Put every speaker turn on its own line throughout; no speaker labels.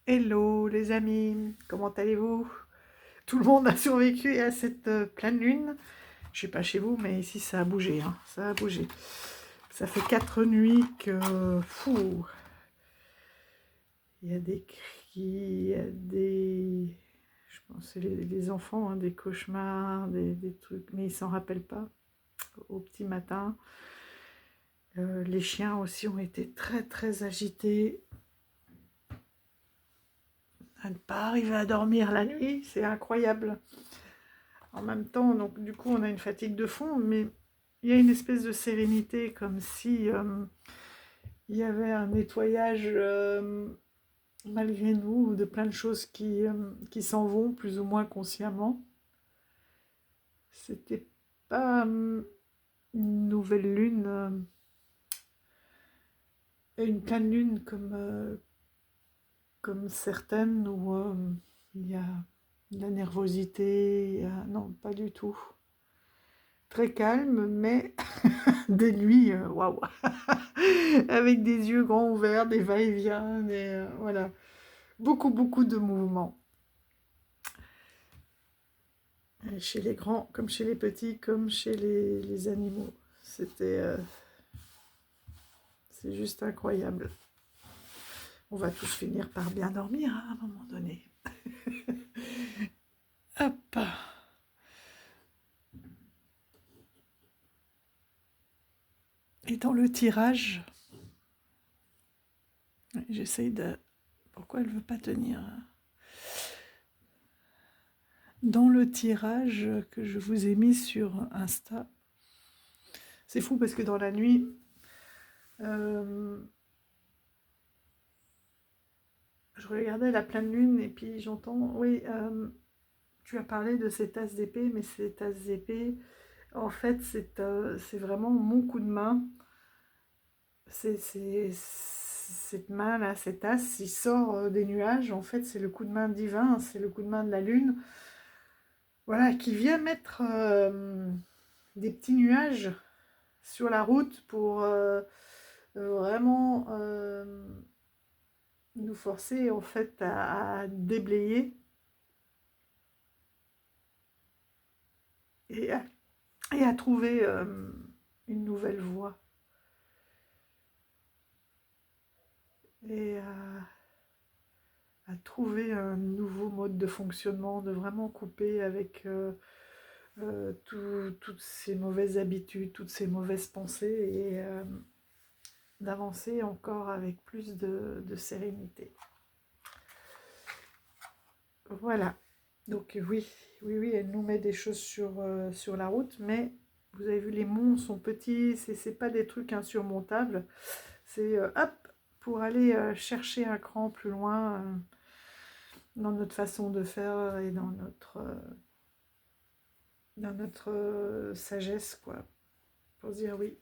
Hello les amis, comment allez-vous? Tout le monde a survécu à cette pleine lune. Je sais pas chez vous, mais ici ça a bougé, hein, ça a bougé. Ça fait 4 nuits que... Fou, il y a des cris, il y a des... Je pense que c'est les enfants, hein, des cauchemars, des trucs, mais ils s'en rappellent pas au petit matin. Les chiens aussi ont été très très agités. À ne pas arriver à dormir la nuit, c'est incroyable. En même temps, donc du coup, on a une fatigue de fond, mais il y a une espèce de sérénité, comme si il y avait un nettoyage malgré nous de plein de choses qui s'en vont plus ou moins consciemment. C'était pas une nouvelle lune, une pleine lune comme certaines où il y a de la nervosité. Non, pas du tout. Très calme, mais des nuits, waouh, avec des yeux grands ouverts, des va-et-vient, voilà, beaucoup, beaucoup de mouvements. Chez les grands, comme chez les petits, comme chez les animaux. C'est juste incroyable. On va tous finir par bien dormir hein, à un moment donné. Hop. Et dans le tirage, j'essaye de... Pourquoi elle ne veut pas tenir? Dans le tirage que je vous ai mis sur Insta, c'est fou parce que dans la nuit, je regardais la pleine lune et puis j'entends, oui, tu as parlé de ces tasses d'épée, mais ces tasses d'épée, en fait, c'est vraiment mon coup de main. Cette main-là, cette tasse, il sort des nuages. En fait, c'est le coup de main divin, c'est le coup de main de la lune. Voilà, qui vient mettre des petits nuages sur la route pour vraiment nous forcer en fait à déblayer et à trouver une nouvelle voie et à trouver un nouveau mode de fonctionnement, de vraiment couper avec toutes ces mauvaises habitudes, toutes ces mauvaises pensées et d'avancer encore avec plus de sérénité. Voilà. Donc oui, oui, oui, elle nous met des choses sur la route, mais vous avez vu, les monts sont petits, c'est pas des trucs insurmontables. C'est hop, pour aller chercher un cran plus loin dans notre façon de faire et dans notre sagesse, quoi. Pour dire oui,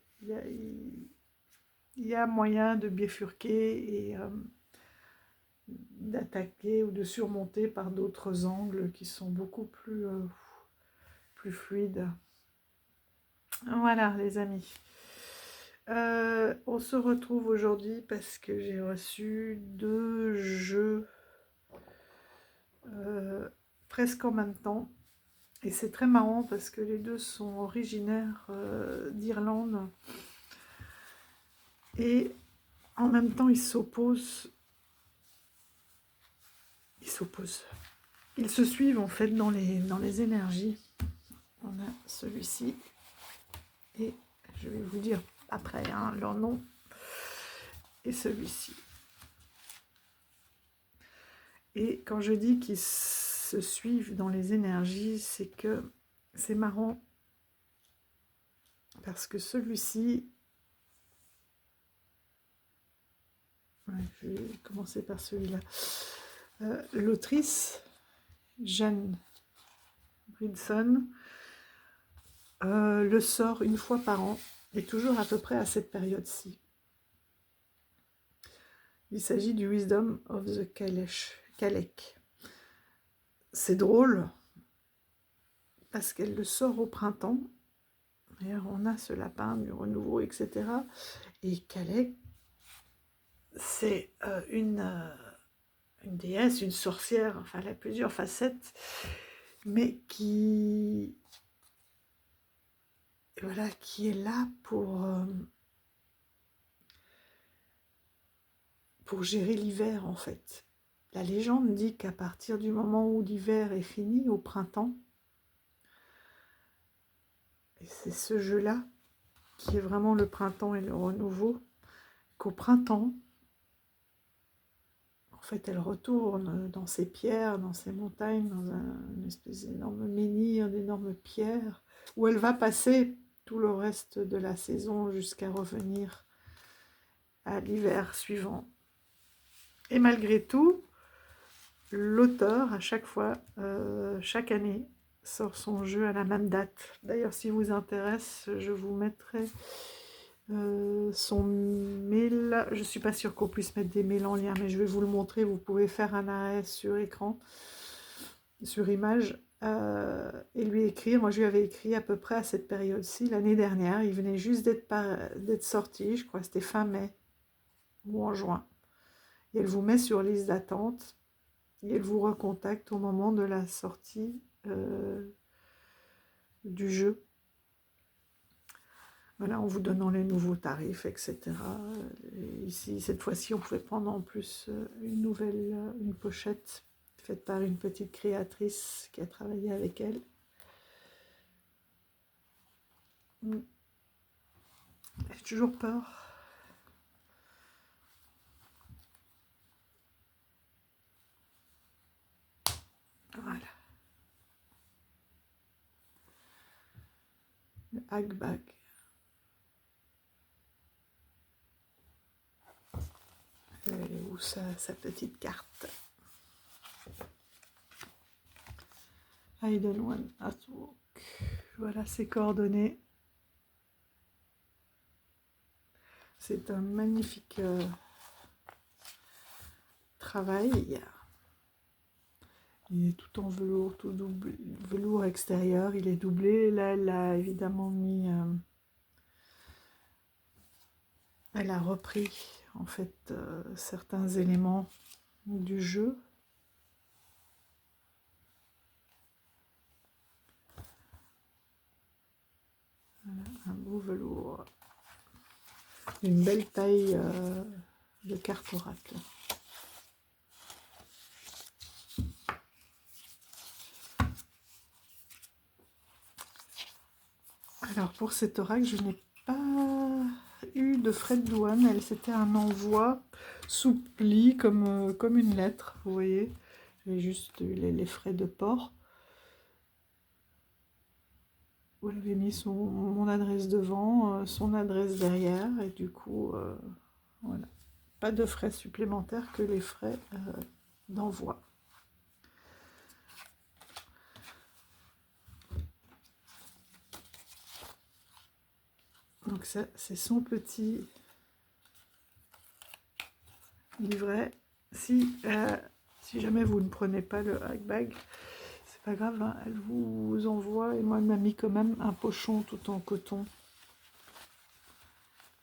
il y a moyen de bifurquer et d'attaquer ou de surmonter par d'autres angles qui sont beaucoup plus fluides. Voilà les amis. On se retrouve aujourd'hui parce que j'ai reçu 2 jeux presque en même temps. Et c'est très marrant parce que les deux sont originaires d'Irlande. Et en même temps, ils s'opposent. Ils s'opposent. Ils se suivent en fait dans les énergies. On a celui-ci. Et je vais vous dire après hein, leur nom. Et celui-ci. Et quand je dis qu'ils se suivent dans les énergies, c'est que c'est marrant. Parce que celui-ci... Ouais, je vais commencer par celui-là. L'autrice, Jeanne Bridson, le sort une fois par an, et toujours à peu près à cette période-ci. Il s'agit du Wisdom of the Kalech. C'est drôle, parce qu'elle le sort au printemps, et on a ce lapin du renouveau, etc. Et Kalech, c'est une une déesse, une sorcière, enfin elle a plusieurs facettes, mais voilà, qui est là pour gérer l'hiver en fait. La légende dit qu'à partir du moment où l'hiver est fini, au printemps, et c'est ce jeu-là qui est vraiment le printemps et le renouveau, qu'au printemps, en fait, elle retourne dans ses pierres, dans ses montagnes, dans une espèce d'énorme menhir, d'énormes pierres, où elle va passer tout le reste de la saison jusqu'à revenir à l'hiver suivant. Et malgré tout, l'auteur, à chaque fois, chaque année, sort son jeu à la même date. D'ailleurs, si vous intéresse, je vous mettrai son mail. Je ne suis pas sûre qu'on puisse mettre des mails en lien, mais je vais vous le montrer. Vous pouvez faire un arrêt sur écran, sur image, et lui écrire. Moi, je lui avais écrit à peu près à cette période-ci, l'année dernière. Il venait juste d'être sorti, je crois que c'était fin mai ou en juin. Et elle vous met sur liste d'attente. Et elle vous recontacte au moment de la sortie du jeu. Voilà, en vous donnant les nouveaux tarifs, etc. Et ici, cette fois-ci, on pouvait prendre en plus une pochette faite par une petite créatrice qui a travaillé avec elle. J'ai toujours peur. Voilà. Le hack-bag. Elle est où sa petite carte? Hidden One at Work. Voilà ses coordonnées. C'est un magnifique travail. Il est tout en velours, tout doublé, velours extérieur, il est doublé. Là, elle a évidemment mis... elle a repris, en fait, certains éléments du jeu. Voilà, un beau velours. Une belle taille de carte oracle. Alors, pour cet oracle, je n'ai pas eu de frais de douane. C'était un envoi soupli comme une lettre, vous voyez. J'ai juste eu les frais de port. Où elle avait mis mon adresse devant, son adresse derrière, et du coup, voilà. Pas de frais supplémentaires que les frais d'envoi. Donc ça, c'est son petit livret. Si jamais vous ne prenez pas le hack-bag, c'est pas grave, hein, elle vous envoie, et moi elle m'a mis quand même un pochon tout en coton.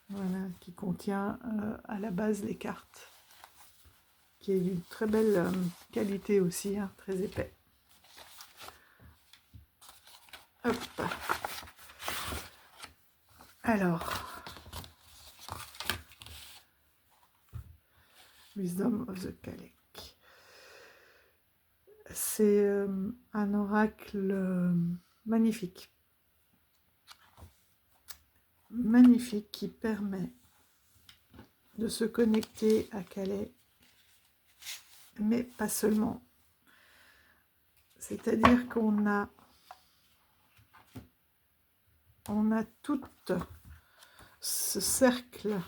Voilà, qui contient à la base les cartes, qui est d'une très belle qualité aussi, hein, très épais. Hop. Alors, Wisdom of the Kalec. C'est un oracle magnifique. Magnifique, qui permet de se connecter à Calais, mais pas seulement. C'est-à-dire qu'on a tout ce cercle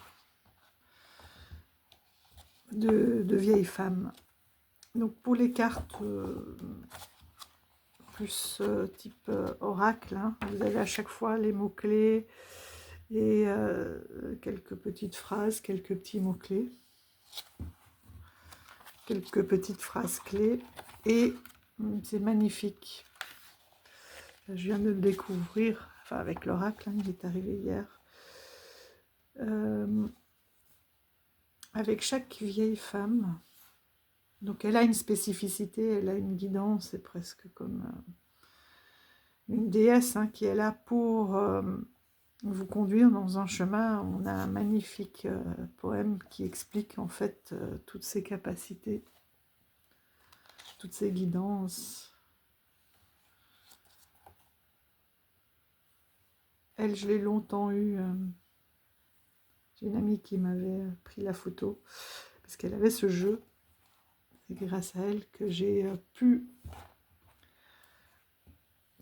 de vieilles femmes. Donc pour les cartes plus type oracle, hein, vous avez à chaque fois les mots-clés et quelques petites phrases, quelques petits mots-clés, quelques petites phrases clés, et c'est magnifique. Je viens de le découvrir, enfin avec l'oracle, hein, il est arrivé hier. Avec chaque vieille femme, Donc elle a une spécificité, elle a une guidance, c'est presque comme une déesse hein, qui est là pour vous conduire dans un chemin. On a un magnifique poème qui explique en fait toutes ses capacités, toutes ses guidances. Elle, je l'ai longtemps eu. J'ai une amie qui m'avait pris la photo parce qu'elle avait ce jeu. C'est grâce à elle que j'ai pu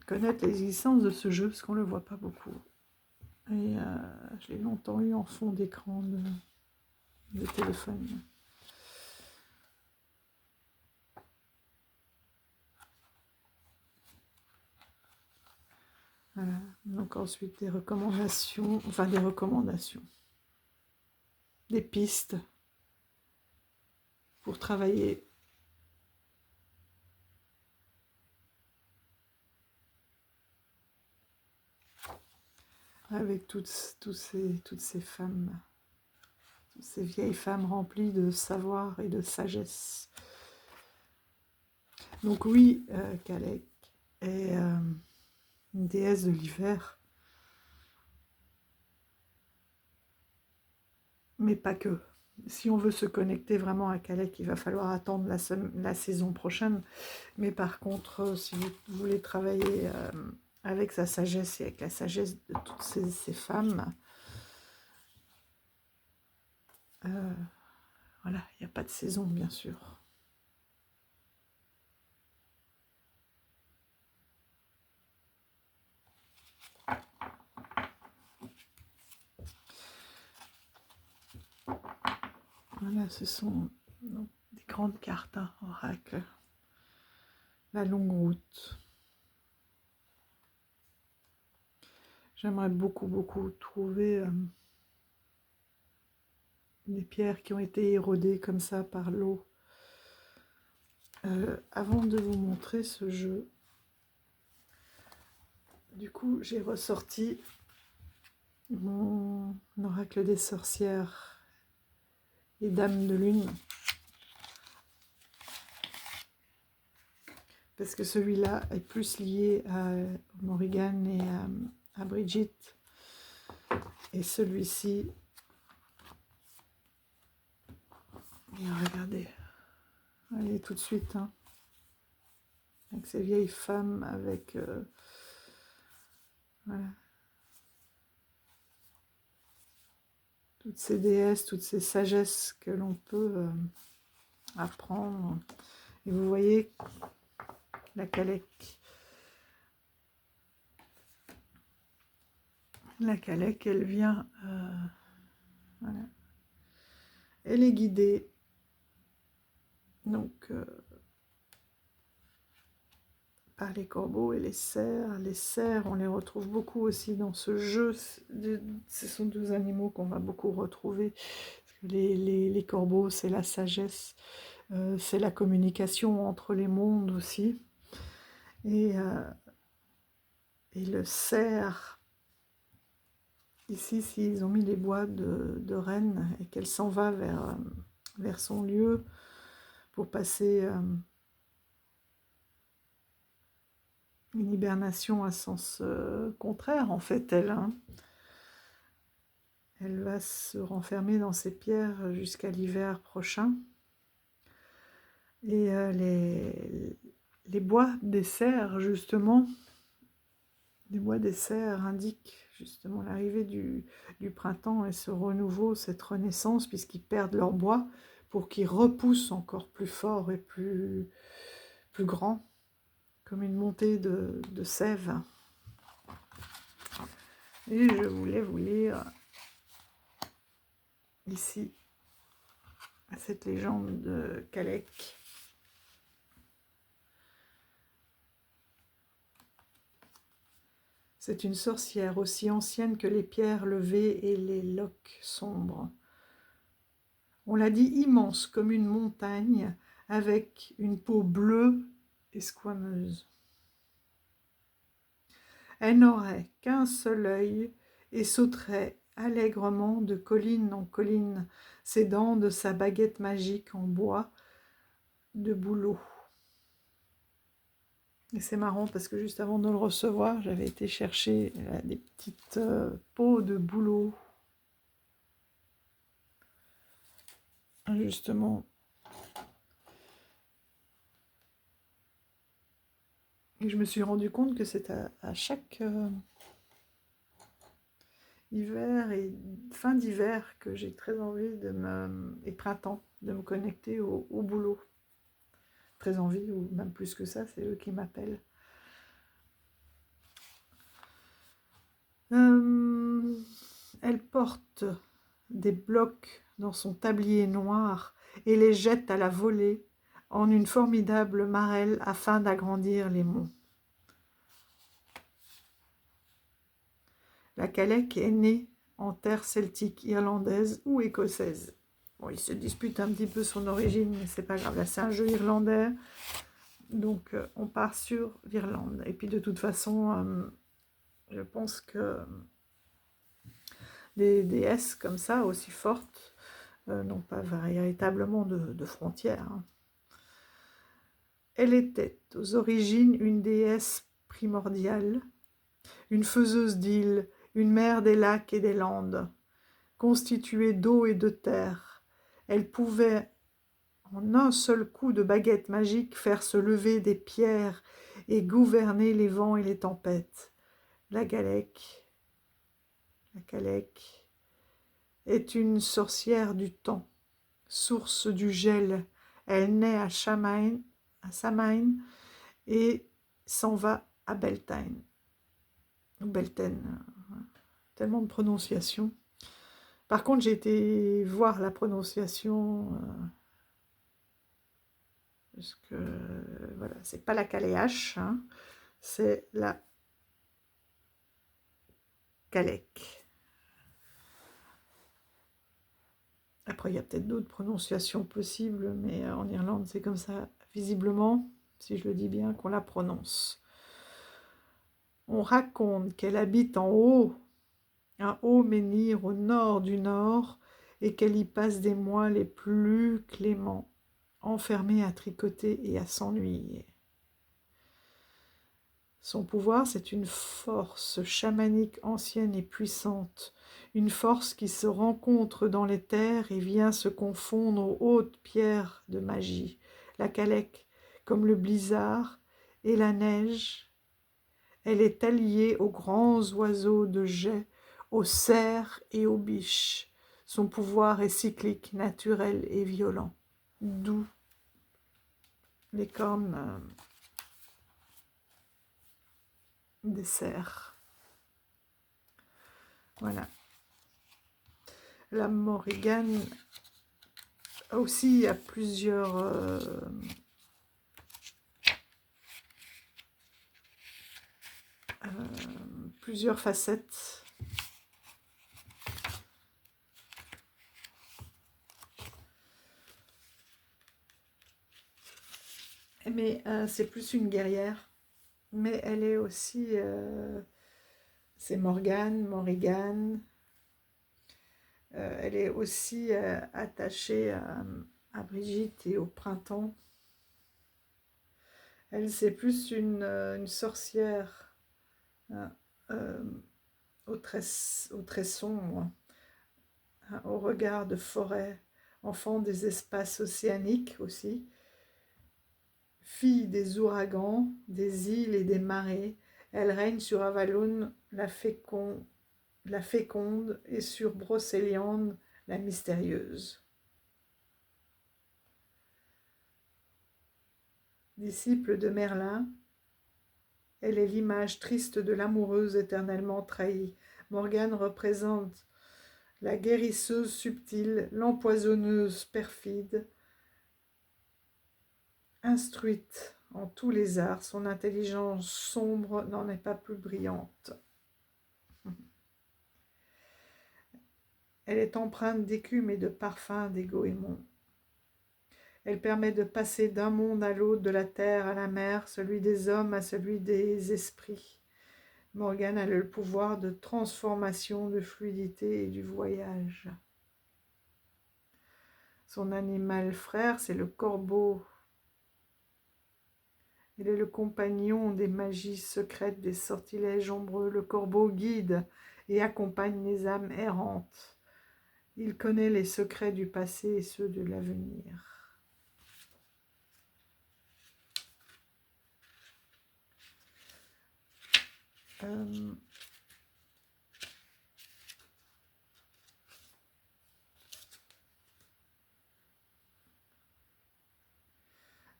connaître l'existence de ce jeu parce qu'on ne le voit pas beaucoup. Et je l'ai longtemps eu en fond d'écran de téléphone. Voilà. Donc ensuite des recommandations, des pistes pour travailler. Avec toutes ces femmes, toutes ces vieilles femmes remplies de savoir et de sagesse. Donc oui, Kalek est une déesse de l'hiver, mais pas que. Si on veut se connecter vraiment à Kalek, il va falloir attendre la saison prochaine. Mais par contre, si vous voulez travailler avec sa sagesse et avec la sagesse de toutes ces femmes, voilà, il n'y a pas de saison, bien sûr. Voilà, ce sont donc, des grandes cartes, hein, oracle. La longue route. J'aimerais beaucoup, beaucoup trouver des pierres qui ont été érodées comme ça par l'eau. Avant de vous montrer ce jeu, du coup, j'ai ressorti mon oracle des sorcières et dames de lune. Parce que celui-là est plus lié à Morrigan et à Brigitte. Et celui-ci, regardez, allez tout de suite, hein, avec ces vieilles femmes, avec voilà, toutes ces déesses, toutes ces sagesses que l'on peut apprendre. Et vous voyez la Kalek. La Kalek, elle vient, voilà, elle est guidée. Donc, par les corbeaux et les cerfs. Les cerfs, on les retrouve beaucoup aussi dans ce jeu. Ce sont deux animaux qu'on va beaucoup retrouver. Les corbeaux, c'est la sagesse, c'est la communication entre les mondes aussi. Et le cerf, ici, s'ils ont mis les bois de reine et qu'elle s'en va vers son lieu pour passer une hibernation à sens contraire, en fait, elle. Hein. Elle va se renfermer dans ses pierres jusqu'à l'hiver prochain. Et les bois des cerfs, justement, les bois des cerfs indiquent justement l'arrivée du printemps et ce renouveau, cette renaissance, puisqu'ils perdent leur bois pour qu'ils repoussent encore plus fort et plus grand, comme une montée de sève. Et je voulais vous lire ici cette légende de Kalek. C'est une sorcière aussi ancienne que les pierres levées et les loques sombres. On l'a dit immense comme une montagne, avec une peau bleue et squameuse. Elle n'aurait qu'un seul œil et sauterait allègrement de colline en colline, s'aidant de sa baguette magique en bois, de bouleau. Et c'est marrant parce que juste avant de le recevoir, j'avais été chercher des petites peaux de bouleau. Justement. Et je me suis rendu compte que c'est à chaque hiver et fin d'hiver que j'ai très envie et printemps, de me connecter au boulot. Très envie, ou même plus que ça, c'est eux qui m'appellent. Elle porte des blocs dans son tablier noir et les jette à la volée en une formidable marelle afin d'agrandir les monts. La Calèche est née en terre celtique, irlandaise ou écossaise. Bon, il se dispute un petit peu son origine, mais c'est pas grave. Là, c'est un jeu irlandais, donc on part sur l'Irlande. Et puis de toute façon, je pense que des déesses comme ça, aussi fortes, n'ont pas véritablement de frontières. Hein. Elle était aux origines une déesse primordiale, une faiseuse d'îles, une mère des lacs et des landes, constituée d'eau et de terre. Elle pouvait, en un seul coup de baguette magique, faire se lever des pierres et gouverner les vents et les tempêtes. La Calèche est une sorcière du temps, source du gel. Elle naît à Samhain et s'en va à Beltane. Tellement de prononciation. Par contre, j'ai été voir la prononciation, parce que, voilà, c'est pas la Caléache, hein, c'est la Calèche. Après, il y a peut-être d'autres prononciations possibles, mais en Irlande, c'est comme ça, visiblement, si je le dis bien, qu'on la prononce. On raconte qu'elle habite en haut, un haut menhir au nord du nord, et qu'elle y passe des mois les plus cléments, enfermée à tricoter et à s'ennuyer. Son pouvoir, c'est une force chamanique ancienne et puissante, une force qui se rencontre dans les terres et vient se confondre aux hautes pierres de magie. La Calèche, comme le blizzard et la neige, elle est alliée aux grands oiseaux de jet, aux cerfs et aux biches. Son pouvoir est cyclique, naturel et violent. D'où les cornes des cerfs. Voilà. La Morrigan aussi a plusieurs facettes. Mais c'est plus une guerrière. Mais elle est aussi... c'est Morrigan. Elle est aussi attachée à Brigitte et au printemps. Elle, c'est plus une sorcière au très sombre, hein, au regard de forêt, enfant des espaces océaniques aussi, fille des ouragans, des îles et des marées. Elle règne sur Avalon, la féconde, et sur Brocéliande, la mystérieuse. Disciple de Merlin, elle est l'image triste de l'amoureuse éternellement trahie. Morgane représente la guérisseuse subtile, l'empoisonneuse perfide. Instruite en tous les arts, son intelligence sombre n'en est pas plus brillante. Elle est empreinte d'écume et de parfum des goémons. Elle permet de passer d'un monde à l'autre, de la terre à la mer, celui des hommes à celui des esprits. Morgane a le pouvoir de transformation, de fluidité et du voyage. Son animal frère, c'est le corbeau Il est le compagnon des magies secrètes, des sortilèges ombreux. Le corbeau guide et accompagne les âmes errantes. Il connaît les secrets du passé et ceux de l'avenir.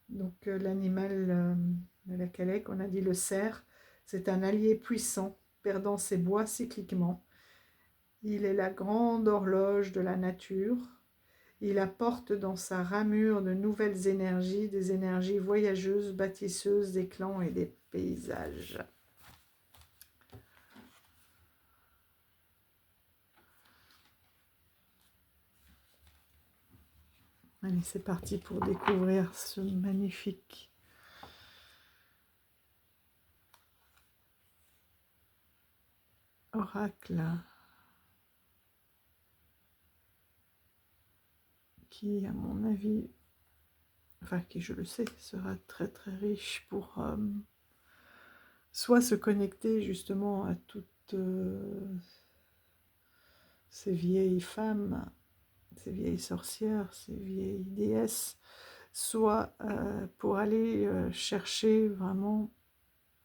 Donc l'animal de la Calèche, on a dit le cerf, c'est un allié puissant, perdant ses bois cycliquement. Il est la grande horloge de la nature. Il apporte dans sa ramure de nouvelles énergies, des énergies voyageuses, bâtisseuses des clans et des paysages. Allez, c'est parti pour découvrir ce magnifique oracle qui, à mon avis, enfin qui, je le sais, sera très très riche pour soit se connecter justement à toutes ces vieilles femmes, ces vieilles sorcières, ces vieilles déesses, soit pour aller chercher vraiment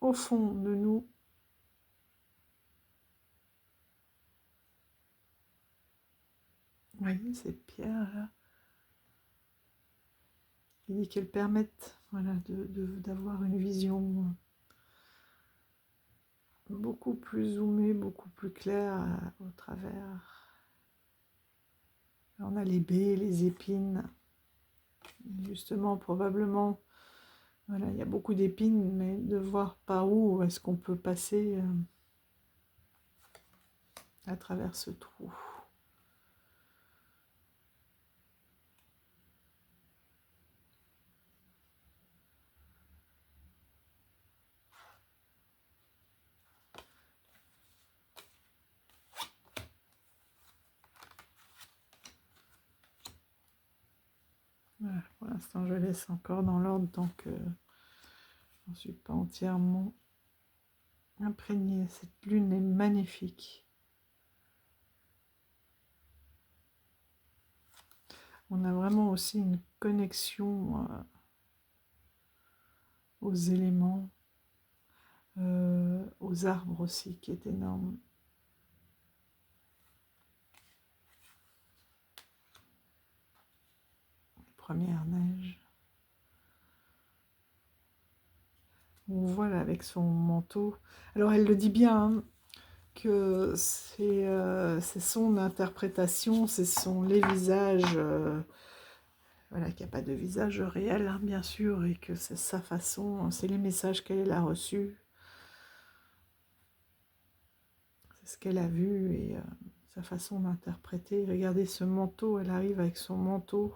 au fond de nous voyez ces pierres-là. Il dit qu'elles permettent voilà, d'avoir une vision beaucoup plus zoomée, beaucoup plus claire au travers. On a les baies, les épines. Justement, probablement, voilà, il y a beaucoup d'épines, mais de voir par où est-ce qu'on peut passer à travers ce trou. Voilà, pour l'instant, je laisse encore dans l'ordre tant que je ne suis pas entièrement imprégnée. Cette lune est magnifique. On a vraiment aussi une connexion aux éléments, aux arbres aussi, qui est énorme. Première neige. On voit là avec son manteau. Alors elle le dit bien, hein, que c'est son interprétation, ce sont les visages, voilà, qu'il n'y a pas de visage réel, hein, bien sûr, et que c'est sa façon, c'est les messages qu'elle a reçus, c'est ce qu'elle a vu et sa façon d'interpréter. Regardez ce manteau, elle arrive avec son manteau.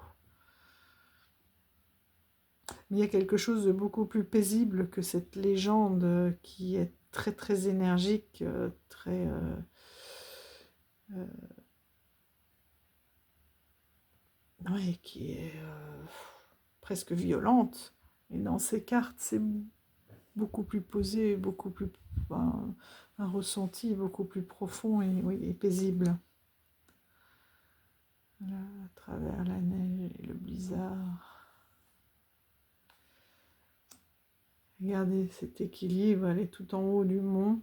Mais il y a quelque chose de beaucoup plus paisible que cette légende qui est très très énergique, très ouais, qui est presque violente. Et dans ces cartes, c'est beaucoup plus posé, beaucoup plus un ressenti beaucoup plus profond et, oui, et paisible. Voilà, à travers la neige et le blizzard. Regardez cet équilibre, elle est tout en haut du mont.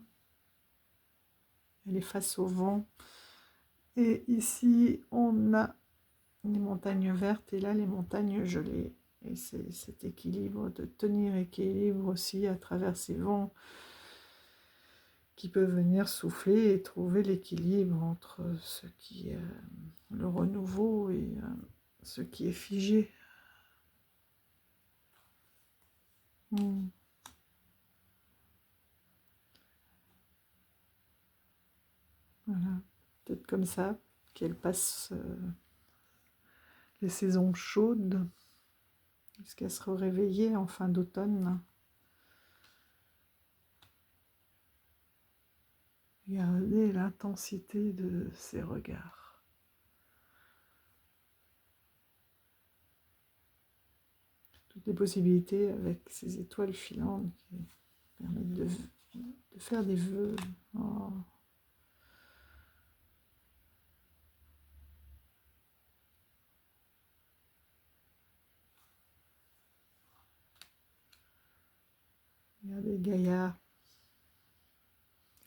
Elle est face au vent. Et ici, on a les montagnes vertes et là, les montagnes gelées. Et c'est cet équilibre, de tenir équilibre aussi à travers ces vents qui peuvent venir souffler et trouver l'équilibre entre ce qui est le renouveau et ce qui est figé. Voilà, peut-être comme ça qu'elle passe les saisons chaudes jusqu'à se réveiller en fin d'automne. Regardez l'intensité de ses regards. Tout des possibilités avec ces étoiles filantes qui permettent de faire des vœux. Oh. Regardez Gaïa,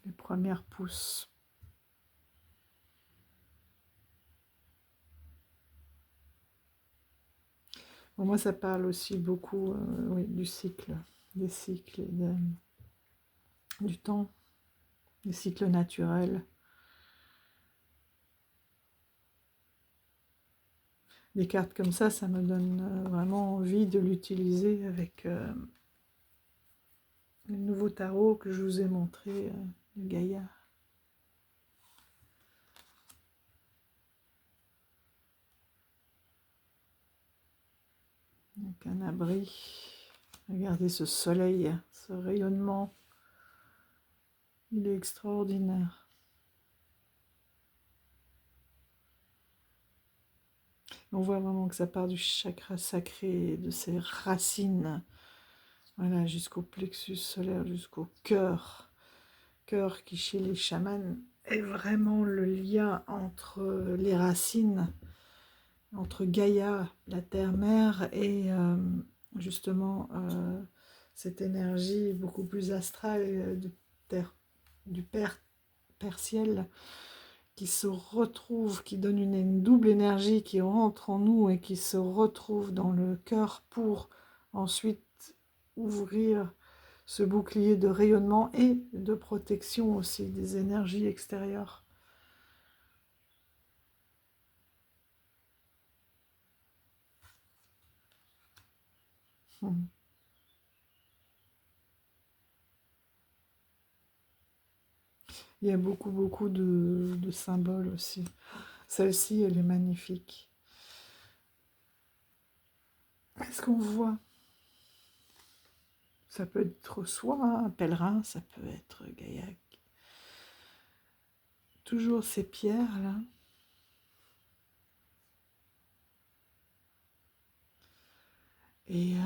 les premières pousses. Pour moi, ça parle aussi beaucoup oui, du cycle, des cycles, du temps, des cycles naturels. Des cartes comme ça me donne vraiment envie de l'utiliser avec le nouveau tarot que je vous ai montré de Gaïa. Donc un abri. Regardez ce soleil, ce rayonnement. Il est extraordinaire. On voit vraiment que ça part du chakra sacré, de ses racines, voilà, jusqu'au plexus solaire, jusqu'au cœur. Cœur qui, chez les chamans, est vraiment le lien entre les racines, entre Gaïa, la terre-mère, et justement cette énergie beaucoup plus astrale du Père ciel, qui se retrouve, qui donne une double énergie qui rentre en nous et qui se retrouve dans le cœur pour ensuite ouvrir ce bouclier de rayonnement et de protection aussi des énergies extérieures. Il y a beaucoup de symboles aussi. Celle-ci, elle est magnifique. Qu'est-ce qu'on voit? Ça peut être soit un pèlerin, ça peut être Gaillac. Toujours ces pierres-là. Et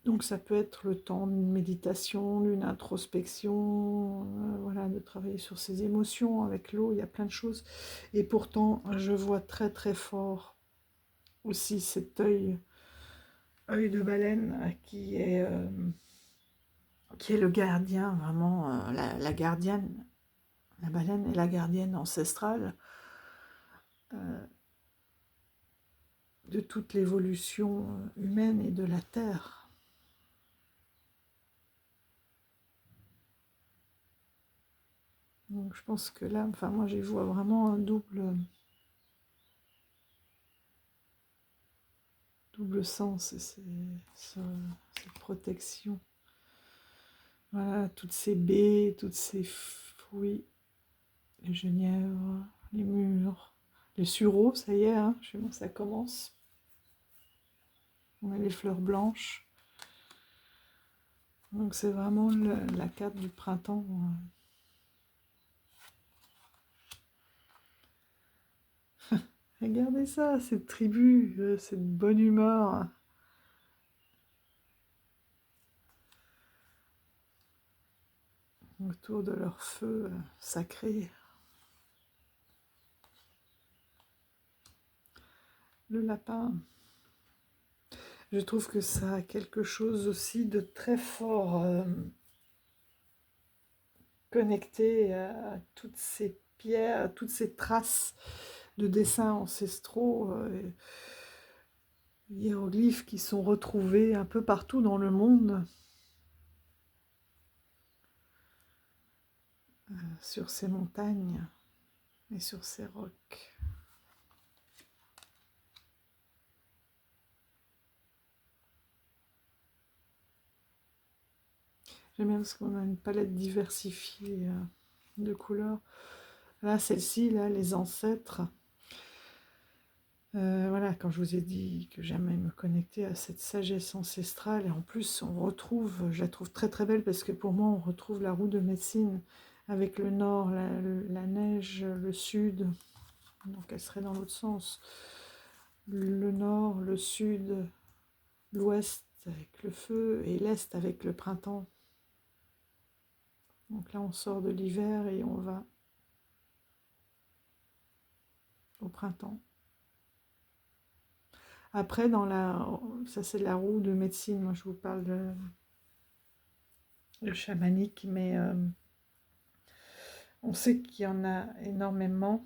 donc ça peut être le temps d'une méditation, d'une introspection, voilà, de travailler sur ses émotions avec l'eau, il y a plein de choses. Et pourtant, je vois très fort aussi cet œil de baleine qui est le gardien, vraiment, la gardienne. La baleine est la gardienne ancestrale de toute l'évolution humaine et de la Terre. Donc je pense que là, enfin moi j'y vois vraiment un double sens, et cette protection. Voilà, toutes ces baies, toutes ces fruits, les genièvres, les mûres, les sureaux, ça y est, hein, chez moi ça commence. On a les fleurs blanches. Donc c'est vraiment la carte du printemps. Regardez ça, cette tribu, cette bonne humeur. Autour de leur feu sacré. Le lapin. Je trouve que ça a quelque chose aussi de très fort connecté à toutes ces pierres, à toutes ces traces de dessins ancestraux, hiéroglyphes qui sont retrouvés un peu partout dans le monde, sur ces montagnes et sur ces rocs. J'aime bien parce qu'on a une palette diversifiée de couleurs. Là, celle-ci, là, les ancêtres. Voilà, quand je vous ai dit que j'aimais me connecter à cette sagesse ancestrale, et en plus on retrouve, je la trouve très belle parce que pour moi on retrouve la roue de médecine avec le nord, la neige, le sud, donc elle serait dans l'autre sens. le nord, le sud, l'ouest avec le feu et l'est avec le printemps. Donc là, on sort de l'hiver et on va au printemps. Après, ça c'est la roue de médecine, moi je vous parle de chamanique, mais on sait qu'il y en a énormément.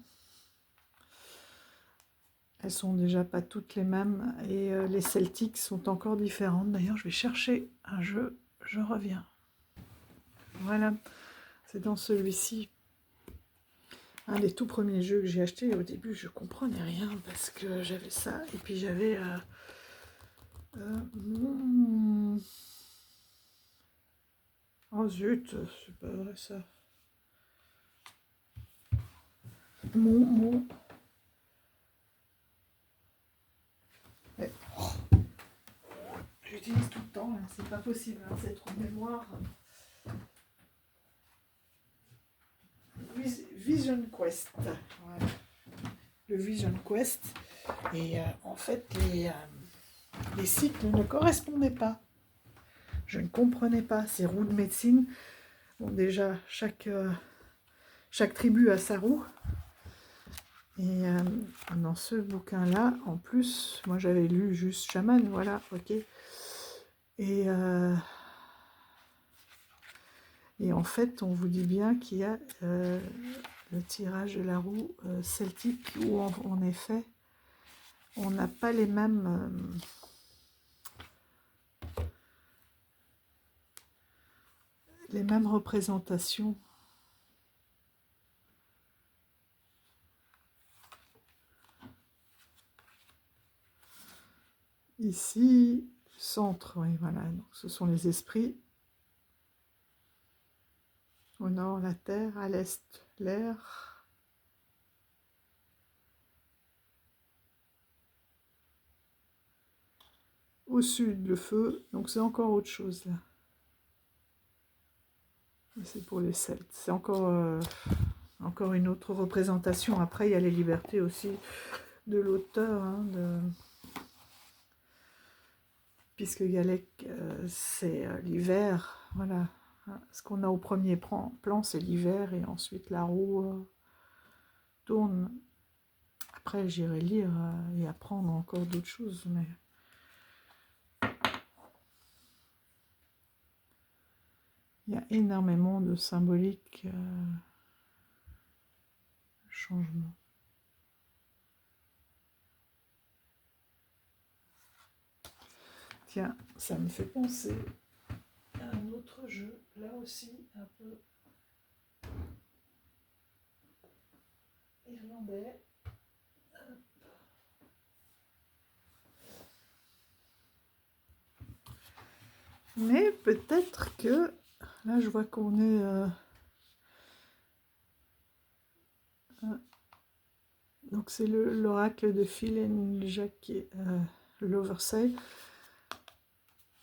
Elles sont déjà pas toutes les mêmes, et les celtiques sont encore différentes. D'ailleurs, je vais chercher un jeu, je reviens. Voilà, c'est dans celui-ci. Un des tout premiers jeux que j'ai acheté. Au début, je comprenais rien parce que j'avais ça. Et puis j'avais... Oh zut, c'est pas vrai ça. Ouais. Oh. J'utilise tout le temps, hein. C'est pas possible, hein. C'est trop de mémoire. Vision Quest. Voilà. Le Vision Quest. Et en fait, les cycles ne correspondaient pas. Je ne comprenais pas ces roues de médecine. Bon, déjà, chaque tribu a sa roue. Et dans ce bouquin-là, en plus, moi j'avais lu juste chaman, voilà, ok. Et en fait, on vous dit bien qu'il y a le tirage de la roue celtique où, en effet, on n'a pas les mêmes... représentations. Ici, centre, oui, voilà, donc ce sont les esprits. Au nord, la terre, à l'est, l'air. Au sud, le feu, donc c'est encore autre chose là. C'est pour les Celtes, c'est encore une autre représentation. Après, il y a les libertés aussi de l'auteur, hein, puisque Galec, c'est l'hiver, voilà. Ce qu'on a au premier plan, c'est l'hiver, et ensuite la roue tourne. Après, j'irai lire et apprendre encore d'autres choses, mais... Il y a énormément de symboliques changements. Tiens, ça me fait penser à un autre jeu, là aussi un peu irlandais. Mais peut-être que, là je vois qu'on est... donc c'est l'oracle de Phil Jacques Loversay.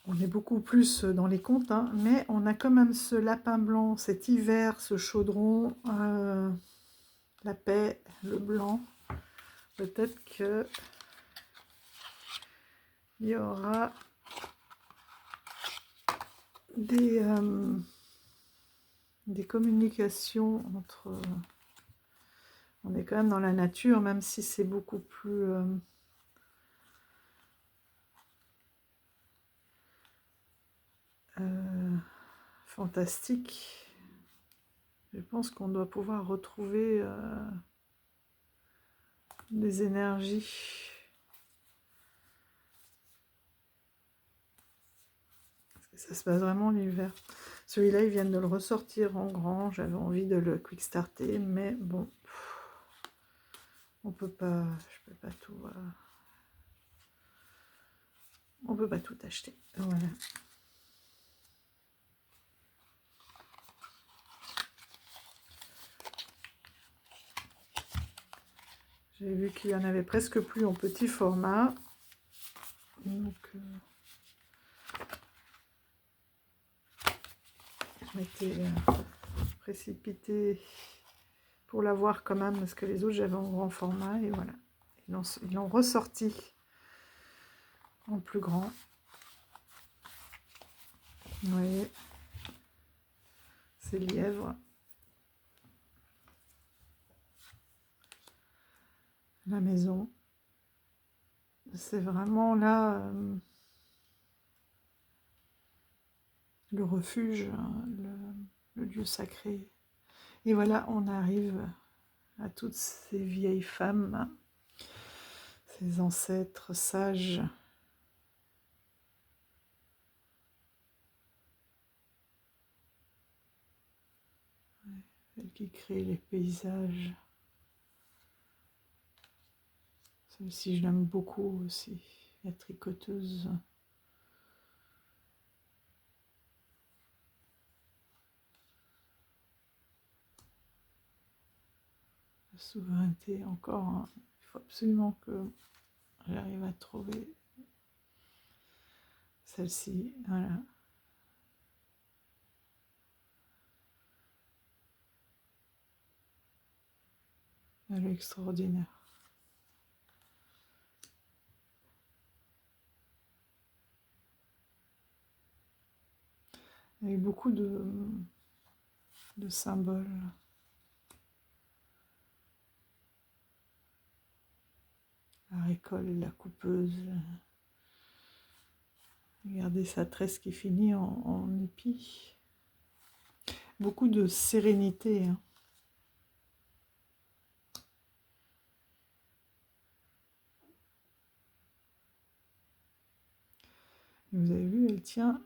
On est beaucoup plus dans les contes, hein, mais on a quand même ce lapin blanc, cet hiver, ce chaudron, la paix, le blanc. Peut-être que il y aura des communications entre... on est quand même dans la nature, même si c'est beaucoup plus... fantastique. Je pense qu'on doit pouvoir retrouver des énergies. Ça se passe vraiment l'hiver. Celui-là, ils viennent de le ressortir en grand. J'avais envie de le quick starter, mais bon, on peut pas, je peux pas tout, on peut pas tout acheter. Voilà. J'ai vu qu'il y en avait presque plus en petit format. Donc, je m'étais précipitée pour l'avoir quand même, parce que les autres j'avais en grand format, et voilà. Ils l'ont ressorti en plus grand. Vous voyez, ces lièvres. La maison. C'est vraiment là le refuge, le lieu sacré. Et voilà, on arrive à toutes ces vieilles femmes, ces ancêtres sages. Celles qui créent les paysages. Celle-ci, je l'aime beaucoup aussi, la tricoteuse. La souveraineté, encore, hein. Il faut absolument que j'arrive à trouver celle-ci, voilà. Elle est extraordinaire. Avec beaucoup de symboles. La récolte, la coupeuse. Regardez sa tresse qui finit en épi. Beaucoup de sérénité, hein. Vous avez vu, elle tient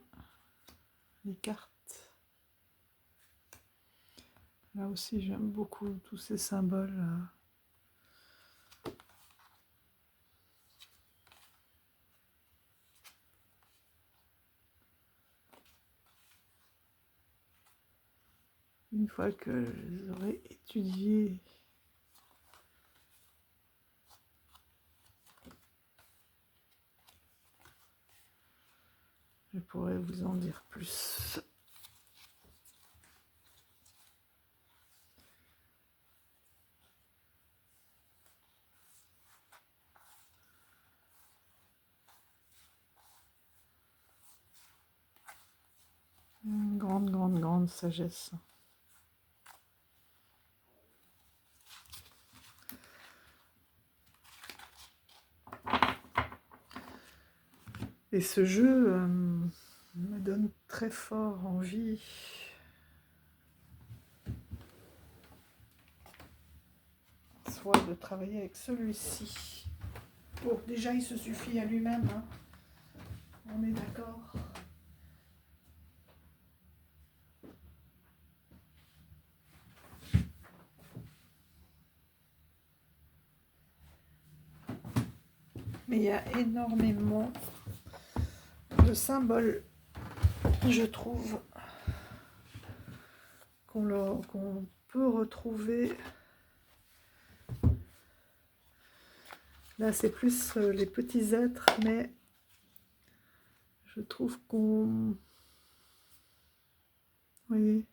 les cartes. Là aussi, j'aime beaucoup tous ces symboles. Une fois que je les aurai étudiés, je pourrais vous en dire plus. Une grande, grande, grande sagesse. Et ce jeu me donne très fort envie soit de travailler avec celui-ci. Bon, déjà, il se suffit à lui-même, hein. On est d'accord. Mais il y a énormément de symboles, je trouve, qu'on peut retrouver. Là, c'est plus les petits êtres, mais je trouve qu'on... Vous voyez,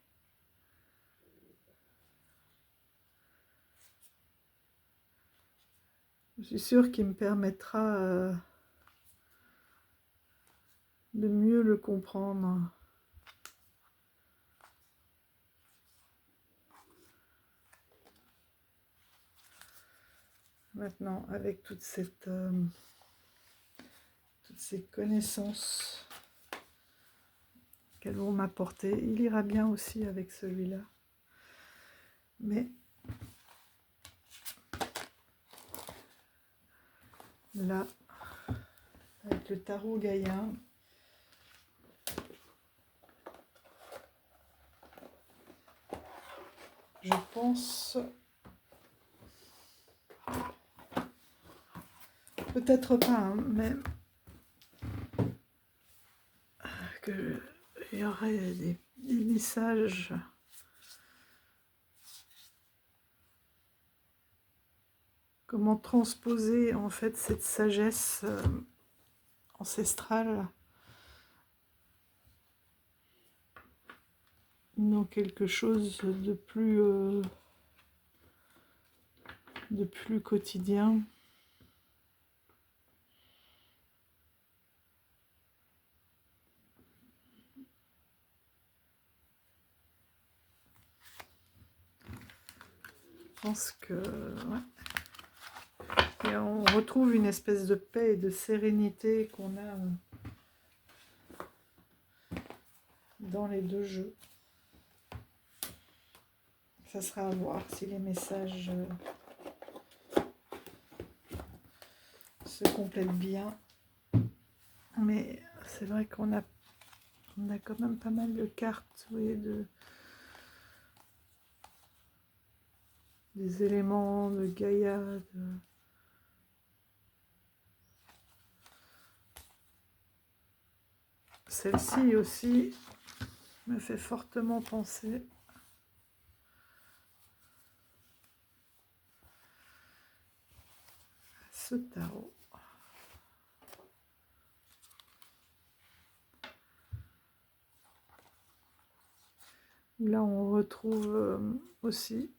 je suis sûre qu'il me permettra de mieux le comprendre. Maintenant, avec toutes ces connaissances qu'elles vont m'apporter, il ira bien aussi avec celui-là. Mais là, avec le tarot gaïen, je pense... Peut-être pas, hein, mais qu'il y aurait des messages comment transposer en fait cette sagesse ancestrale dans quelque chose de plus quotidien. pense que... ouais. Et on retrouve une espèce de paix et de sérénité qu'on a dans les deux jeux. Ça sera à voir si les messages se complètent bien. Mais c'est vrai qu'on a quand même pas mal de cartes, vous voyez, des éléments de Gaïa. Celle-ci aussi me fait fortement penser à ce tarot. Là, on retrouve aussi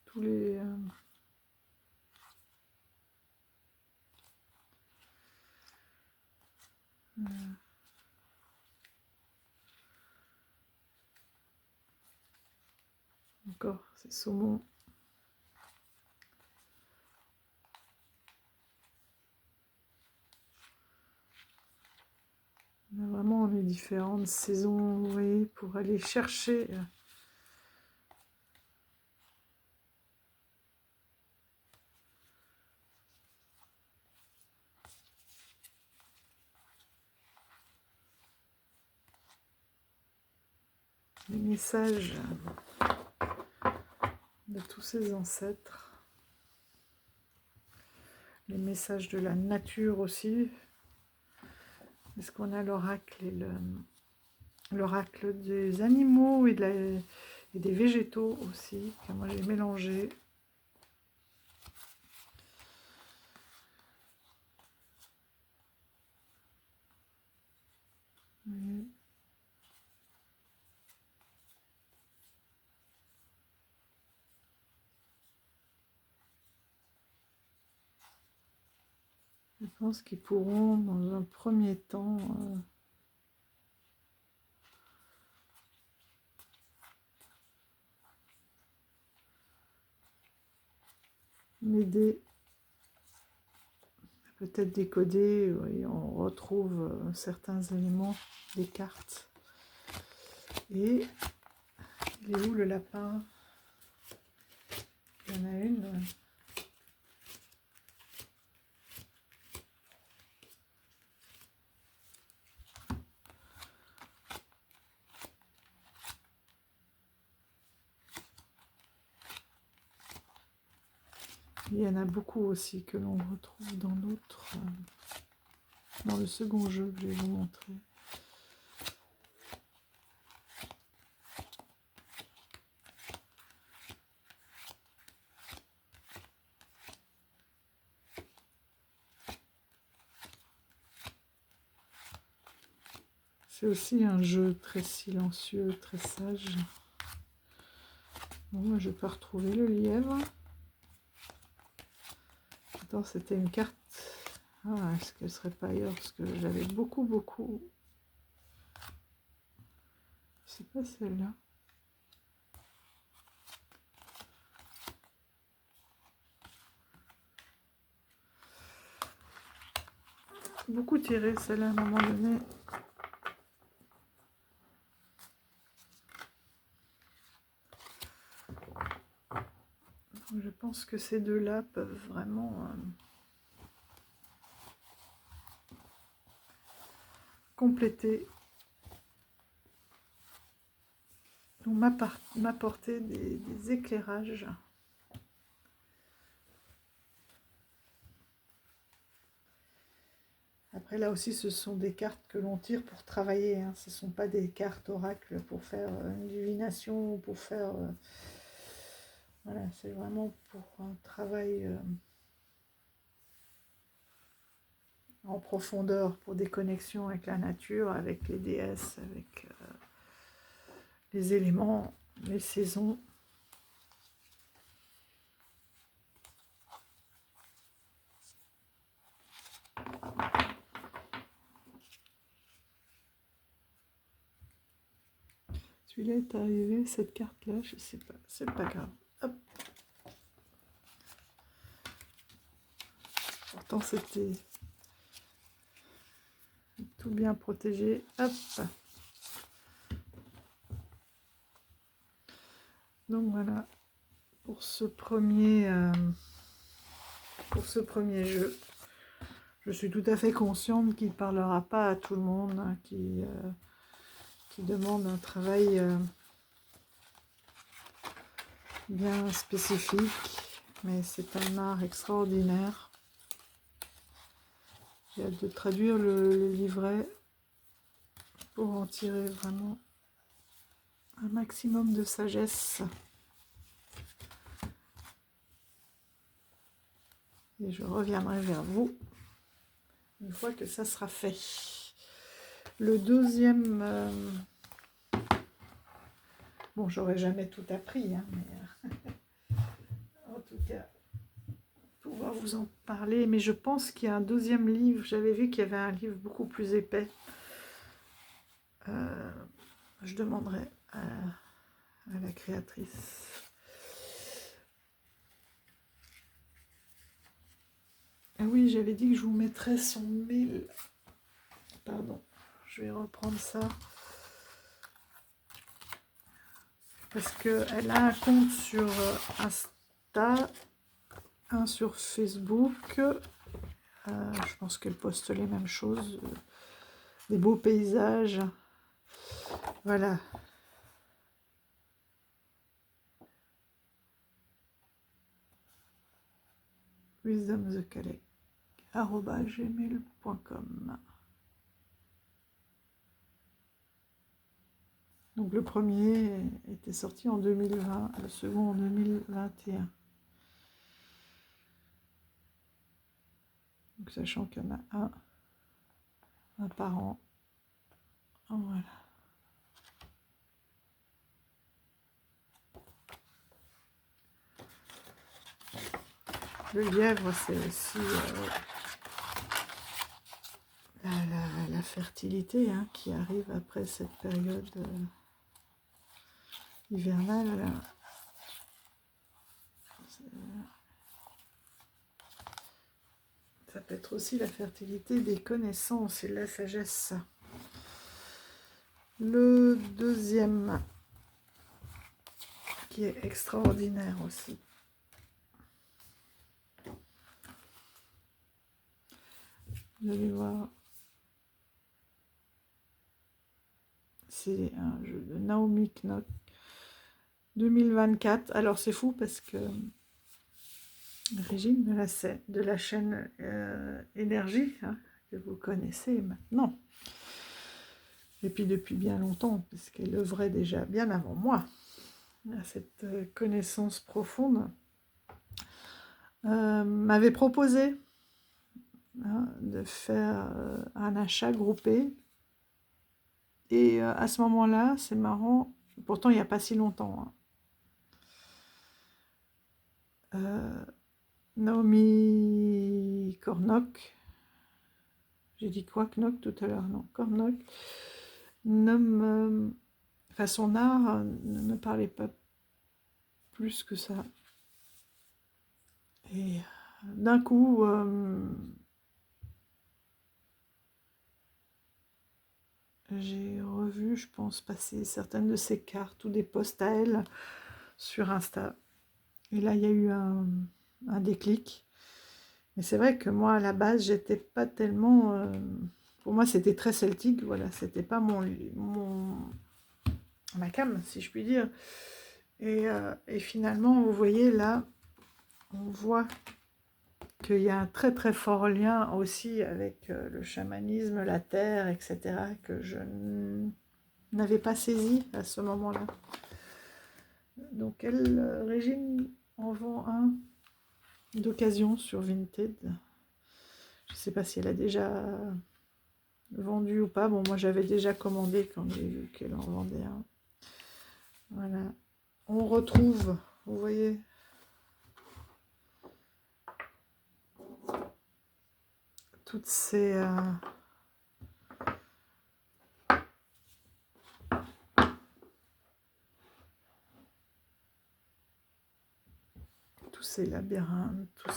tous les... encore, c'est saumon. On a vraiment les différentes saisons, vous voyez, pour aller chercher... les messages de tous ces ancêtres, les messages de la nature aussi. Est-ce qu'on a l'oracle et l'oracle des animaux et des végétaux aussi, que moi j'ai mélangé. Oui. Je pense qu'ils pourront, dans un premier temps, m'aider à peut-être décoder. Oui, on retrouve certains éléments des cartes. Et il est où le lapin? Il y en a une. Il y en a beaucoup aussi que l'on retrouve dans d'autres, dans le second jeu que je vais vous montrer. C'est aussi un jeu très silencieux, très sage. Bon, moi, je peux retrouver le lièvre. Attends, c'était une carte. Ah, est-ce qu'elle serait pas ailleurs? Parce que j'avais beaucoup. C'est pas celle-là. Beaucoup tiré celle-là à un moment donné. Je pense que ces deux-là peuvent vraiment compléter ou m'apporter des éclairages. Après, là aussi, ce sont des cartes que l'on tire pour travailler. Hein. Ce ne sont pas des cartes oracles pour faire une divination ou pour faire... voilà, c'est vraiment pour un travail en profondeur, pour des connexions avec la nature, avec les déesses, avec les éléments, les saisons. Celui-là est arrivé, cette carte-là, je sais pas, c'est pas grave. Hop. Pourtant, c'était tout bien protégé. Hop. Donc voilà, pour ce premier jeu. Je suis tout à fait consciente qu'il ne parlera pas à tout le monde, hein, qui demande un travail bien spécifique, mais c'est un art extraordinaire. J'ai hâte de traduire le livret pour en tirer vraiment un maximum de sagesse. Et je reviendrai vers vous une fois que ça sera fait. Le deuxième... bon, j'aurais jamais tout appris, hein, mais en tout cas, pouvoir vous en parler. Mais je pense qu'il y a un deuxième livre. J'avais vu qu'il y avait un livre beaucoup plus épais. Je demanderai à la créatrice. Ah oui, j'avais dit que je vous mettrais son mail. Pardon, je vais reprendre ça. Parce qu'elle a un compte sur Insta, un sur Facebook. Je pense qu'elle poste les mêmes choses. Des beaux paysages. Voilà. wisdomthecalec@gmail.com. Donc le premier était sorti en 2020, le second en 2021. Donc sachant qu'il y en a un par an. Voilà. Le lièvre, c'est aussi la fertilité, hein, qui arrive après cette période hivernale. Ça peut être aussi la fertilité des connaissances et de la sagesse. Le deuxième, qui est extraordinaire aussi. Vous allez voir. C'est un jeu de Naomi Knock 2024. Alors c'est fou parce que Régine de la chaîne Énergie, hein, que vous connaissez maintenant, et puis depuis bien longtemps, puisqu'elle œuvrait déjà bien avant moi à cette connaissance profonde, m'avait proposé, hein, de faire un achat groupé. Et à ce moment-là, c'est marrant, pourtant il n'y a pas si longtemps, hein, Naomi Kornock, j'ai dit quoi, Knock tout à l'heure, non, Kornock, enfin son art ne me parlait pas plus que ça. Et d'un coup, j'ai revu, je pense, passer certaines de ses cartes ou des posts à elle sur Insta. Et là, il y a eu un déclic. Mais c'est vrai que moi, à la base, j'étais pas tellement... pour moi, c'était très celtique, voilà. C'était pas ma came, si je puis dire. Et finalement, vous voyez, là, on voit qu'il y a un très très fort lien aussi avec le chamanisme, la terre, etc., que je n'avais pas saisi à ce moment-là. Donc elle, Régine, en vend un d'occasion sur Vinted. Je ne sais pas si elle a déjà vendu ou pas. Bon, moi j'avais déjà commandé quand j'ai vu qu'elle en vendait un. Voilà. On retrouve, vous voyez, toutes ces... ces labyrinthes, tous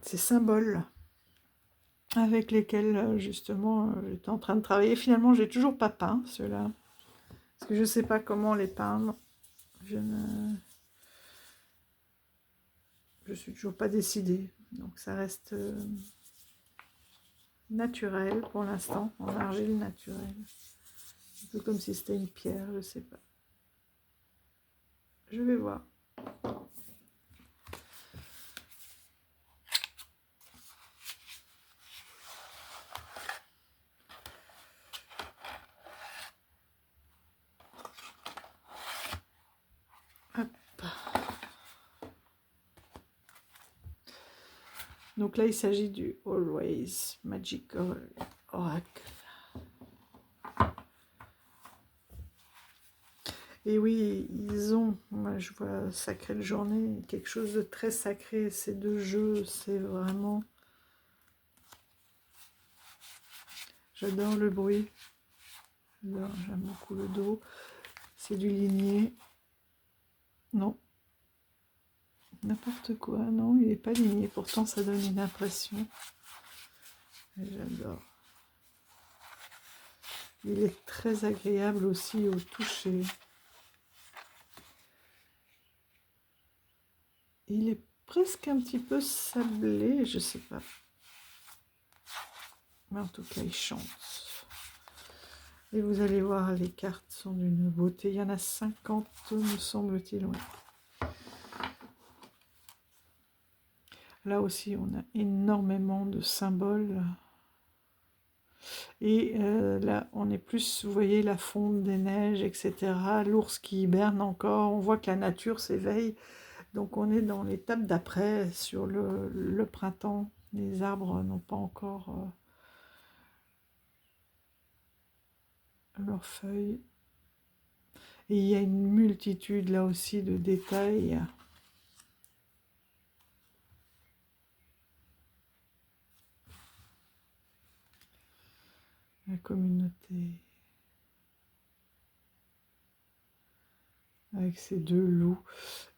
ces symboles avec lesquels justement j'étais en train de travailler. Finalement, j'ai toujours pas peint ceux-là, parce que je ne sais pas comment les peindre. Je suis toujours pas décidée, donc ça reste naturel pour l'instant, en argile naturelle. Un peu comme si c'était une pierre, je sais pas. Je vais voir. Hop. Donc là, il s'agit du Always Magical Oracle. Et oui, ils ont, moi je vois Sacrée Journée, quelque chose de très sacré. Ces deux jeux, c'est vraiment... J'adore le bruit. J'aime beaucoup le dos. C'est du ligné. Non. N'importe quoi. Non, il n'est pas ligné. Pourtant, ça donne une impression. J'adore. Il est très agréable aussi au toucher. Il est presque un petit peu sablé, je sais pas. Mais en tout cas, il chante. Et vous allez voir, les cartes sont d'une beauté. Il y en a 50, me semble-t-il. Ouais. Là aussi, on a énormément de symboles. Et là, on est plus, vous voyez, la fonte des neiges, etc. L'ours qui hiberne encore. On voit que la nature s'éveille. Donc, on est dans l'étape d'après, sur le printemps. Les arbres n'ont pas encore leurs feuilles. Et il y a une multitude, là aussi, de détails. La communauté. Avec ces deux loups.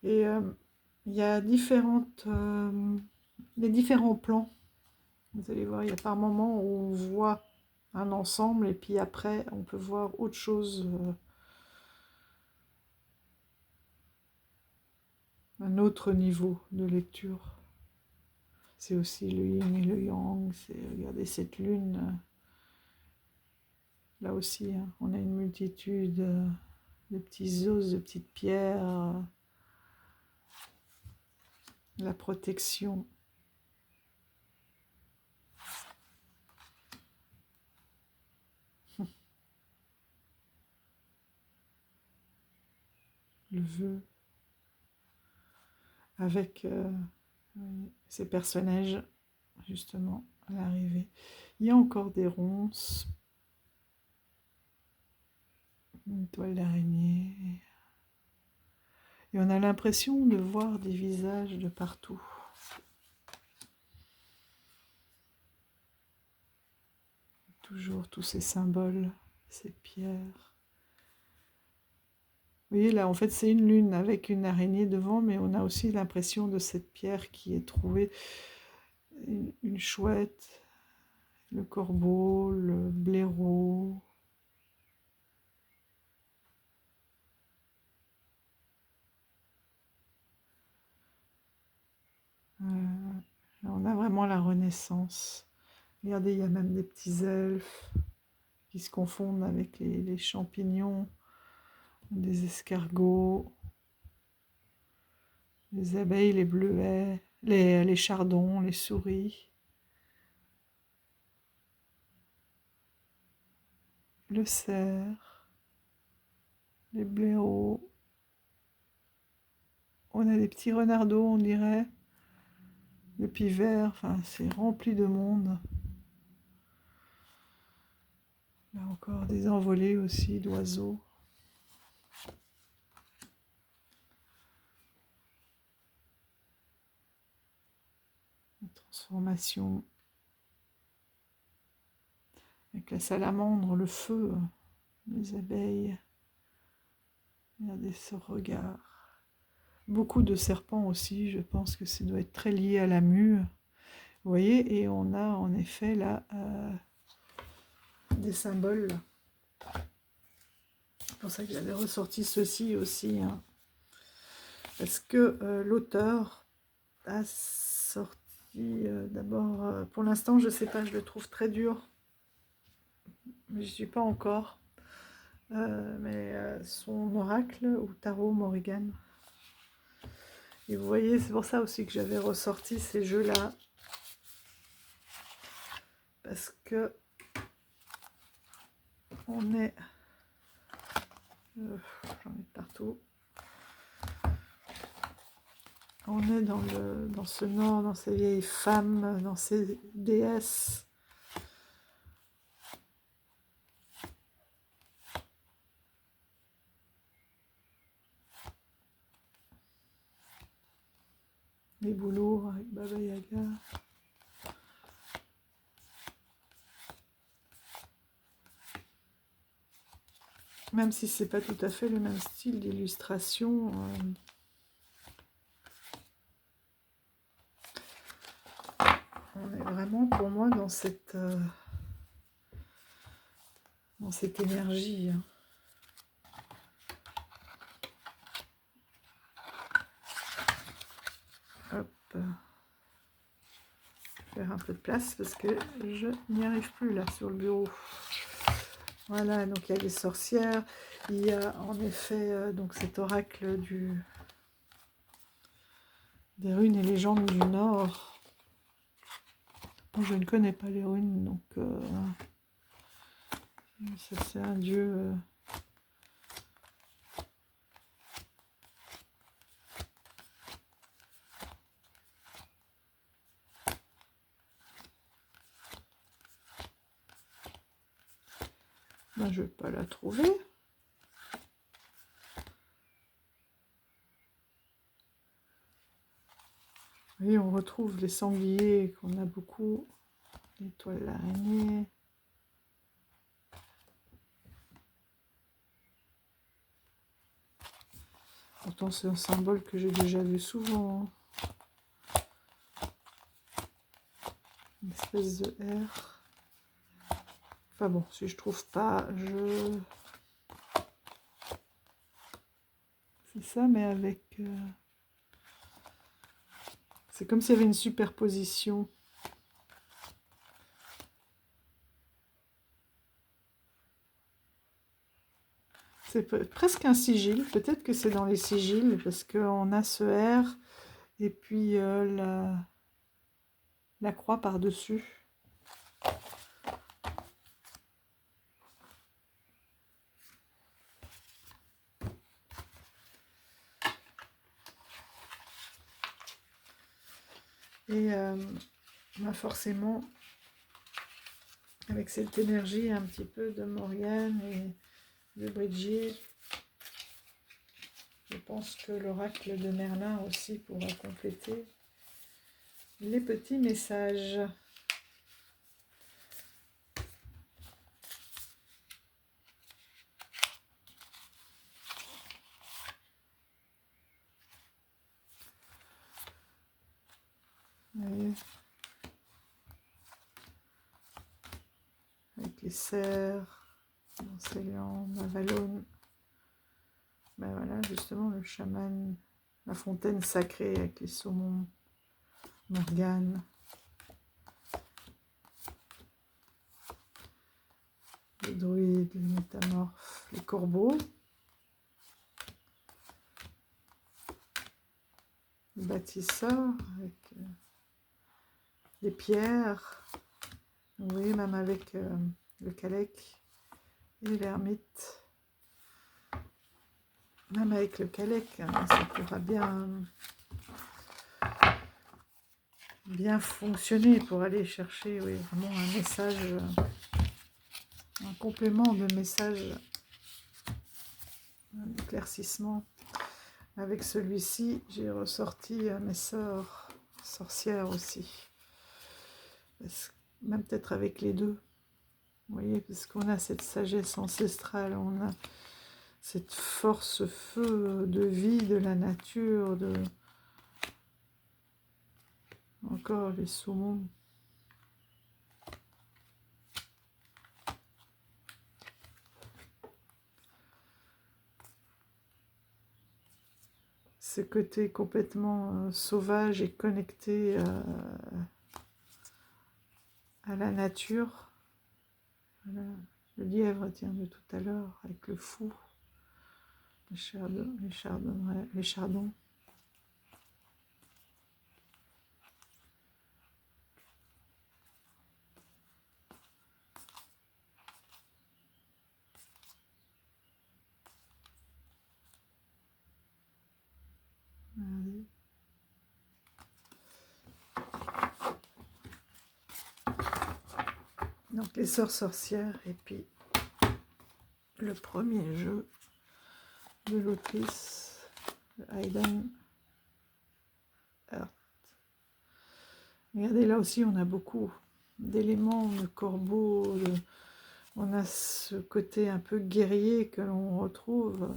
Et il y a des différents plans. Vous allez voir, il y a par moments où on voit un ensemble et puis après on peut voir autre chose, un autre niveau de lecture. C'est aussi le yin et le yang. Regardez cette lune. Là aussi, hein, on a une multitude de petits os, de petites pierres. La protection. Le vœu. Avec ces personnages, justement, à l'arrivée. Il y a encore des ronces. Une toile d'araignée. Et on a l'impression de voir des visages de partout. Toujours tous ces symboles, ces pierres. Vous voyez là, en fait, c'est une lune avec une araignée devant, mais on a aussi l'impression de cette pierre qui est trouvée. Une chouette, le corbeau, le blaireau. On a vraiment la Renaissance. Regardez, il y a même des petits elfes qui se confondent avec les champignons, des escargots, les abeilles, les bleuets, les chardons, les souris, le cerf, les blaireaux. On a des petits renardeaux, on dirait, le pivert, enfin c'est rempli de monde. Là encore des envolées aussi d'oiseaux. La transformation avec la salamandre, le feu, les abeilles. Regardez ce regard. beaucoup de serpents aussi, je pense que ça doit être très lié à la mue. Vous voyez, et on a en effet là des symboles. C'est pour ça que j'avais ressorti ceci aussi, hein. Parce que l'auteur a sorti d'abord, pour l'instant je sais pas, je le trouve très dur, mais je suis pas encore. Mais son oracle ou tarot Morrigan. Et vous voyez, c'est pour ça aussi que j'avais ressorti ces jeux-là. Parce que on est... j'en ai partout. On est dans ce nord, dans ces vieilles femmes, dans ces déesses. Les boulots avec Baba Yaga. Même si c'est pas tout à fait le même style d'illustration. On est vraiment pour moi dans cette énergie. Hein. Hop. Faire un peu de place parce que je n'y arrive plus là sur le bureau. Voilà, donc il y a les sorcières, il y a en effet donc cet oracle des runes et légendes du Nord. Je ne connais pas les runes, donc ça c'est un dieu. Ben, je ne vais pas la trouver. Oui, on retrouve les sangliers qu'on a beaucoup, l'étoile d'araignée. Pourtant, c'est un symbole que j'ai déjà vu souvent. Une espèce de R. Enfin bon, si je trouve pas, c'est ça, mais avec... C'est comme s'il y avait une superposition. C'est presque un sigil. Peut-être que c'est dans les sigils, parce qu'on a ce R et puis la croix par-dessus. Et bah forcément, avec cette énergie un petit peu de Morgane et de Bridget, je pense que l'oracle de Merlin aussi pourra compléter les petits messages. Voyez, avec les cerfs, l'Océan, la Valonne. Ben voilà, justement, le chaman, la fontaine sacrée avec les saumons, Morgane. Les druides, les métamorphes, les corbeaux. Le bâtisseur avec des pierres. Vous voyez, même avec le calèche et l'ermite. Même avec le calèche, hein, ça pourra bien fonctionner pour aller chercher, oui, vraiment un message, un complément de message, un éclaircissement. Avec celui-ci, j'ai ressorti mes sœurs sorcières aussi. Même peut-être avec les deux. Vous voyez, parce qu'on a cette sagesse ancestrale, on a cette force feu de vie de la nature, encore les saumons. Ce côté complètement sauvage et connecté à la nature. Voilà. Le lièvre, tiens, de tout à l'heure, avec le fou, les chardons. Regardez. Donc les sœurs sorcières, et puis le premier jeu de l'autrice Hayden Hearst. Regardez, là aussi on a beaucoup d'éléments, de corbeaux, on a ce côté un peu guerrier que l'on retrouve.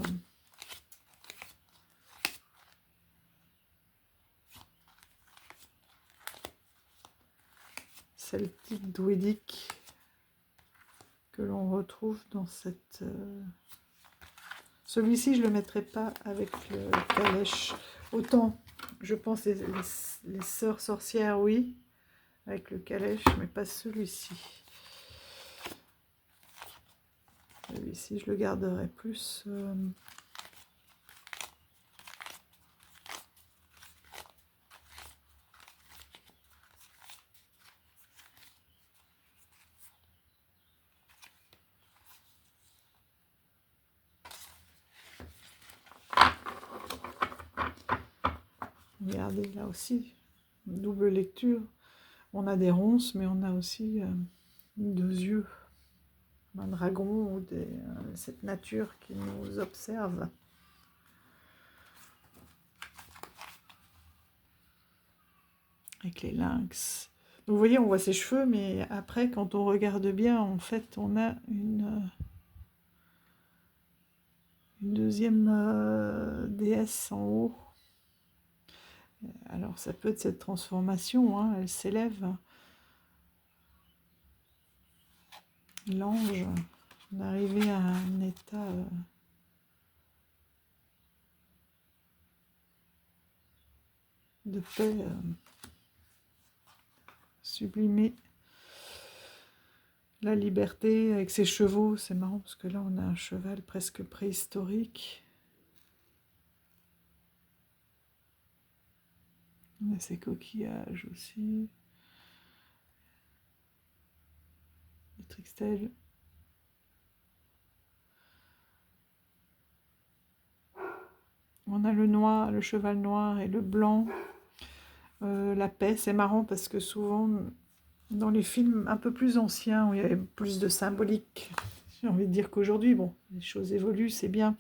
Celtique druidique que l'on retrouve dans cette... Celui-ci, je ne le mettrai pas avec le calèche. Autant, je pense, les sœurs sorcières, oui, avec le calèche, mais pas celui-ci. Celui-ci, je le garderai plus... Regardez, là aussi, double lecture. On a des ronces, mais on a aussi deux yeux. Un dragon ou cette nature qui nous observe. Avec les lynx. Donc, vous voyez, on voit ses cheveux, mais après, quand on regarde bien, en fait, on a une deuxième déesse en haut. Alors, ça peut être cette transformation, hein, elle s'élève. L'ange, on est arrivé à un état de paix sublimé. La liberté avec ses chevaux, c'est marrant parce que là on a un cheval presque préhistorique. On a ses coquillages aussi. Les trixtelles. On a le noir, le cheval noir et le blanc. La paix, c'est marrant parce que souvent dans les films un peu plus anciens où il y avait plus de symbolique, j'ai envie de dire qu'aujourd'hui, bon, les choses évoluent, c'est bien.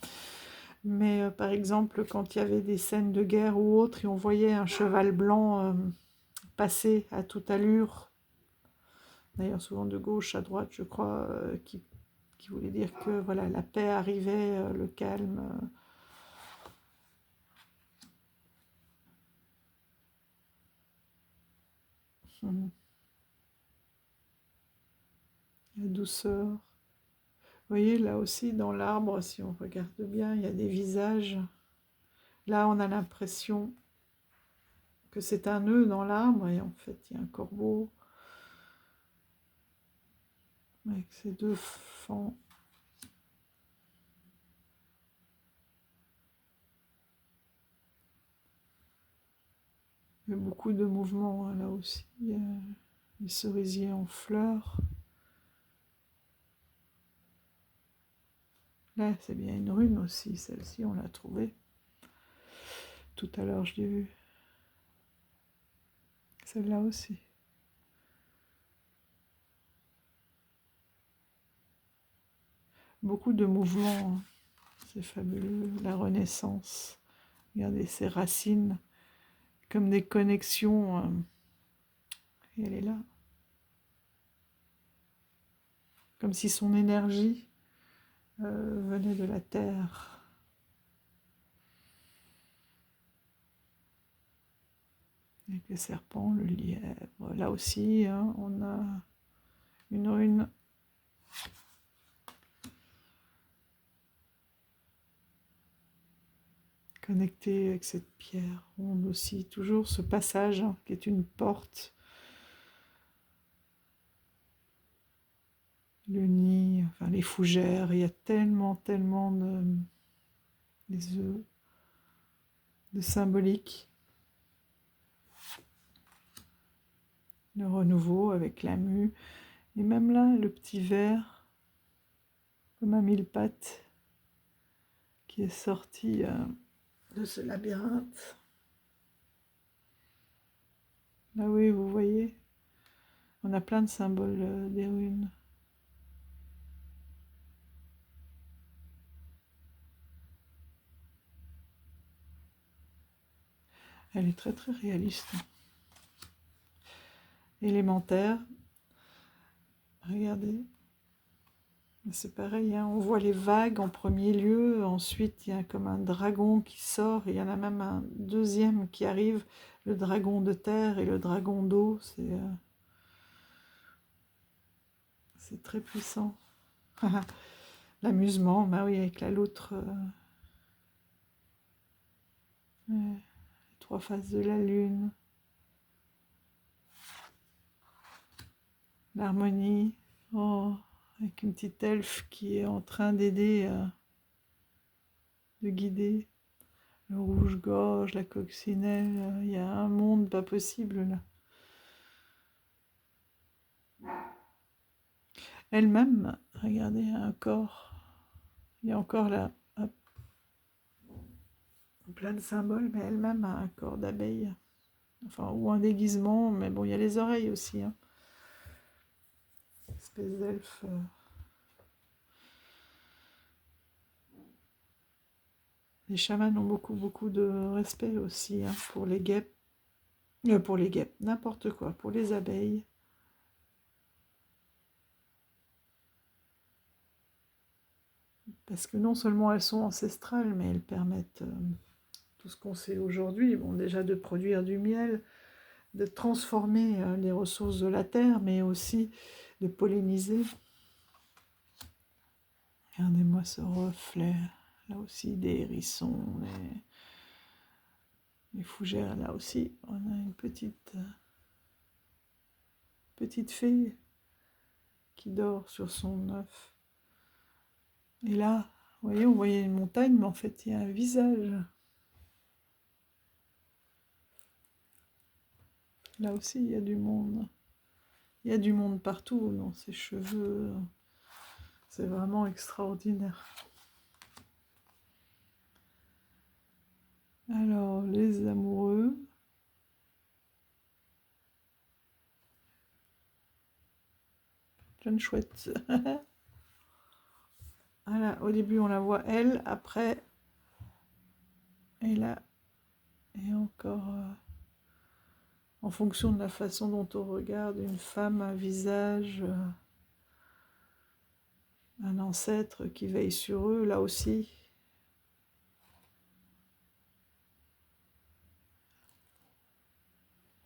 Mais par exemple, quand il y avait des scènes de guerre ou autres, et on voyait un cheval blanc passer à toute allure, d'ailleurs souvent de gauche à droite, je crois, qui voulait dire que voilà, la paix arrivait, le calme. La douceur. Vous voyez, là aussi, dans l'arbre, si on regarde bien, il y a des visages. Là, on a l'impression que c'est un nœud dans l'arbre, et en fait, il y a un corbeau avec ses deux fans. Il y a beaucoup de mouvements, hein, là aussi. Il y a les cerisiers en fleurs. Là, c'est bien une rune aussi, celle-ci, on l'a trouvée. Tout à l'heure, je l'ai vue. Celle-là aussi. Beaucoup de mouvements, hein. C'est fabuleux. La Renaissance. Regardez ces racines, comme des connexions. Et elle est là. Comme si son énergie venez de la terre. Avec le serpent, le lièvre. Là aussi, hein, on a une rune connectée avec cette pierre. On a aussi toujours ce passage hein, qui est une porte. Le nid, enfin les fougères, il y a tellement des œufs, de symbolique. Le renouveau avec la mue. Et même là, le petit ver, comme un mille-pattes, qui est sorti de ce labyrinthe. Là oui, vous voyez, on a plein de symboles des runes. Elle est très réaliste. Élémentaire. Regardez. C'est pareil, hein, on voit les vagues en premier lieu, ensuite il y a comme un dragon qui sort, et il y en a même un deuxième qui arrive, le dragon de terre et le dragon d'eau, c'est très puissant. L'amusement, bah oui, avec la loutre, les 3 faces de la lune, l'harmonie, oh, avec une petite elfe qui est en train d'aider, de guider. Le rouge-gorge, la coccinelle, il y a un monde pas possible là. Elle-même, regardez, a un corps. Il y a encore là, hop, plein de symboles, mais elle-même a un corps d'abeille. Enfin, ou un déguisement, mais bon, il y a les oreilles aussi. Hein. Espèce d'elfe. Les chamans ont beaucoup de respect aussi hein, pour les guêpes. Pour les guêpes, n'importe quoi, pour les abeilles. Parce que non seulement elles sont ancestrales, mais elles permettent tout ce qu'on sait aujourd'hui. Bon, déjà de produire du miel, de transformer les ressources de la terre, mais aussi de polliniser. Regardez-moi ce reflet. Là aussi, des hérissons, les fougères. Là aussi, on a une petite fée qui dort sur son œuf. Et là, vous voyez, on voyait une montagne, mais en fait, il y a un visage. Là aussi, il y a du monde. Il y a du monde partout dans ses cheveux. C'est vraiment extraordinaire. Alors, les amoureux. Plein de chouettes. Voilà, au début, on la voit elle. Après, et là, et encore... en fonction de la façon dont on regarde une femme, un visage, un ancêtre qui veille sur eux, là aussi.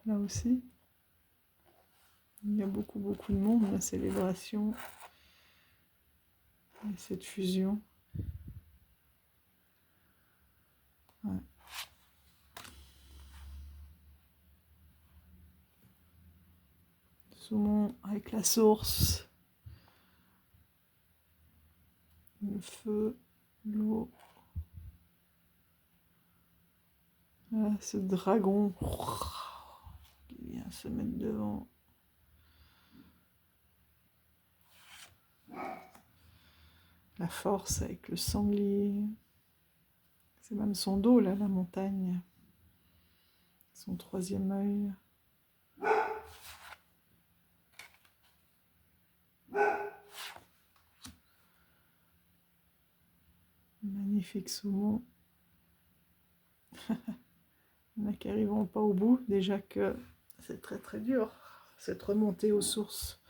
Là aussi. Il y a beaucoup de monde, la célébration et cette fusion. Ouais. Saumon avec la source, le feu, l'eau. Voilà, ce dragon qui vient se mettre devant. La force avec le sanglier. C'est même son dos, là, la montagne. Son 3e œil. Magnifique saumon. Il y en a qui n'arriveront pas au bout, déjà que c'est très dur, cette remontée aux sources.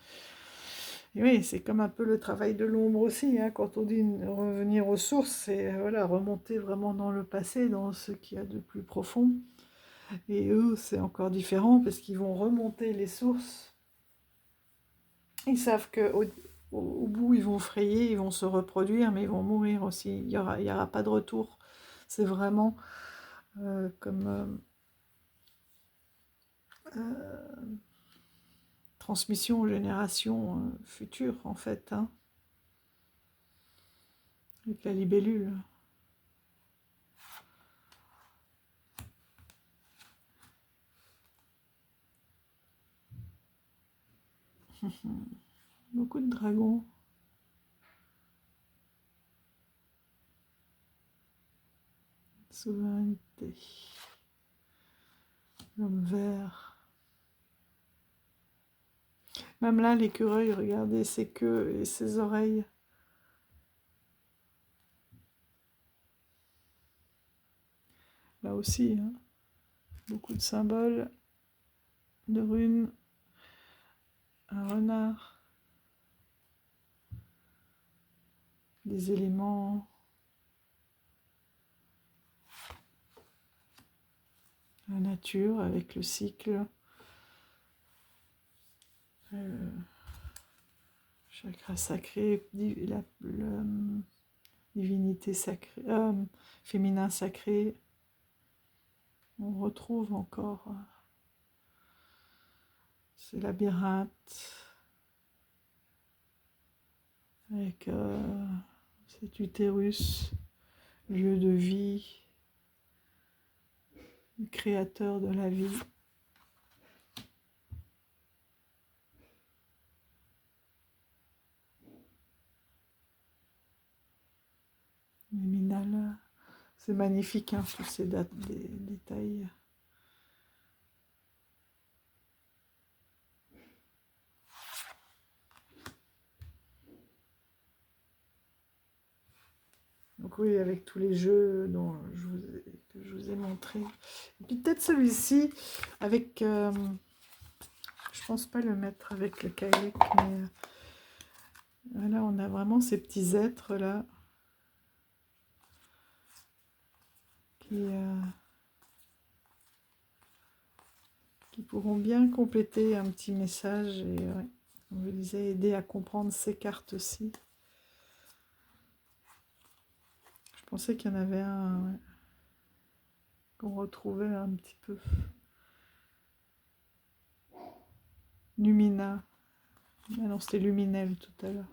Et oui, c'est comme un peu le travail de l'ombre aussi, hein, quand on dit revenir aux sources, c'est voilà, remonter vraiment dans le passé, dans ce qu'il y a de plus profond. Et eux, c'est encore différent parce qu'ils vont remonter les sources. Ils savent qu'au bout, ils vont frayer, ils vont se reproduire, mais ils vont mourir aussi. Il y aura pas de retour. C'est vraiment comme transmission aux générations futures, en fait, hein, avec la libellule. Beaucoup de dragons. Souveraineté. L'homme vert. Même là, l'écureuil, regardez ses queues et ses oreilles. Là aussi, hein, beaucoup de symboles, de runes, un renard, des éléments, la nature avec le cycle, chakra sacré, la divinité sacrée, féminin sacré. On retrouve encore ce labyrinthe avec cet utérus, lieu de vie, créateur de la vie. Liminal, c'est magnifique, hein, tous ces détails. Donc oui, avec tous les jeux que je vous ai montrés. Et puis peut-être celui-ci, avec... je pense pas le mettre avec le kayak, mais... voilà, on a vraiment ces petits êtres là. Qui pourront bien compléter un petit message et, ouais, comme je disais, aider à comprendre ces cartes aussi. Je pensais qu'il y en avait un, ouais, qu'on retrouvait un petit peu. Lumina. Ah non, c'était Luminel tout à l'heure.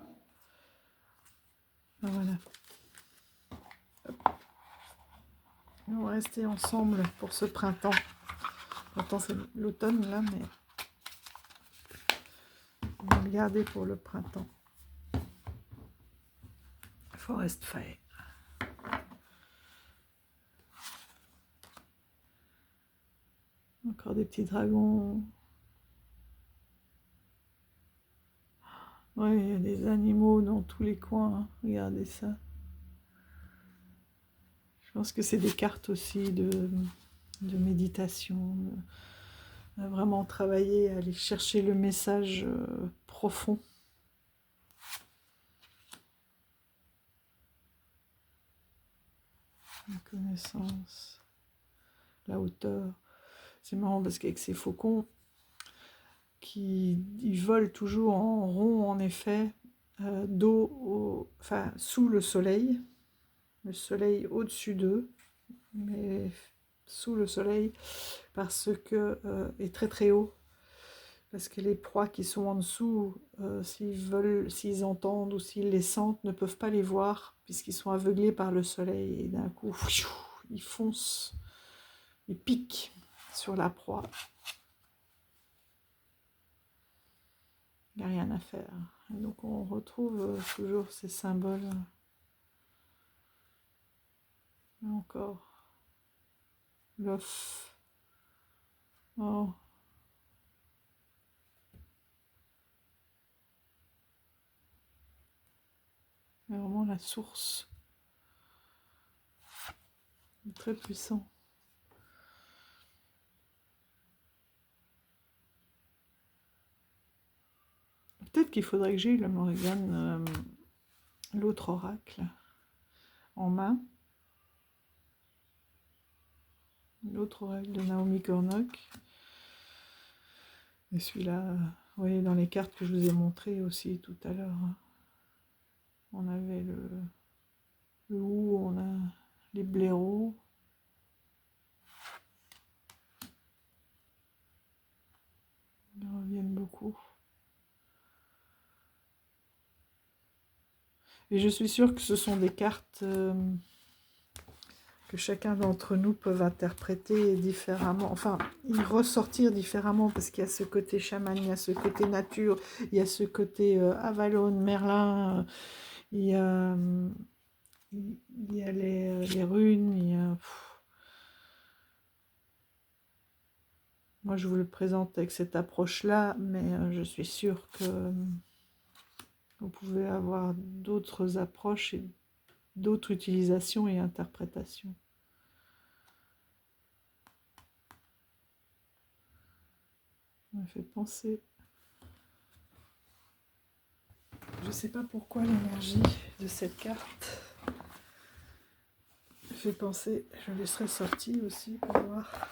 Ah, voilà. Hop. On va rester ensemble pour ce printemps. Pourtant, c'est l'automne là, mais on va le garder pour le printemps. Forest Fire. Encore des petits dragons. Oui, il y a des animaux dans tous les coins, hein. Regardez ça. Je pense que c'est des cartes aussi de méditation, vraiment travailler, aller chercher le message profond. La connaissance, la hauteur. C'est marrant parce qu'avec ces faucons, ils volent toujours en rond, en effet, enfin, sous le soleil au-dessus d'eux, mais sous le soleil, parce que est très très haut, parce que les proies qui sont en dessous, s'ils entendent ou s'ils les sentent, ne peuvent pas les voir, puisqu'ils sont aveuglés par le soleil, et d'un coup, ils foncent, ils piquent sur la proie. Il n'y a rien à faire. Et donc on retrouve toujours ces symboles. Là encore. L'œuf. Oh. C'est vraiment la source. Très puissant. Peut-être qu'il faudrait que j'aie le Morrigan, l'autre oracle, en main. L'autre oracle de Naomi Cornock. Et celui-là, vous voyez dans les cartes que je vous ai montrées aussi tout à l'heure, on avait le hou, on a les blaireaux. Ils reviennent beaucoup. Et je suis sûre que ce sont des cartes que chacun d'entre nous peut interpréter différemment, enfin, y ressortir différemment, parce qu'il y a ce côté chaman, il y a ce côté nature, il y a ce côté Avalon, Merlin, il y a les runes, il y a... Moi, je vous le présente avec cette approche-là, mais je suis sûre que vous pouvez avoir d'autres approches et d'autres utilisations et interprétations. Ça me fait penser... Je ne sais pas pourquoi l'énergie de cette carte me fait penser... Je laisserai sortir aussi pour voir...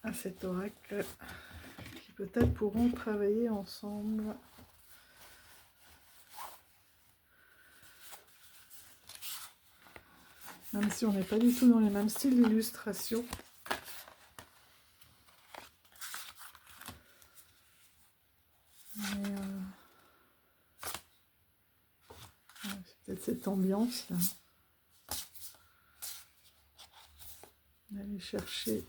à cet oracle qui peut-être pourront travailler ensemble. Même si on n'est pas du tout dans les mêmes styles d'illustration. Mais c'est peut-être cette ambiance là. D'aller chercher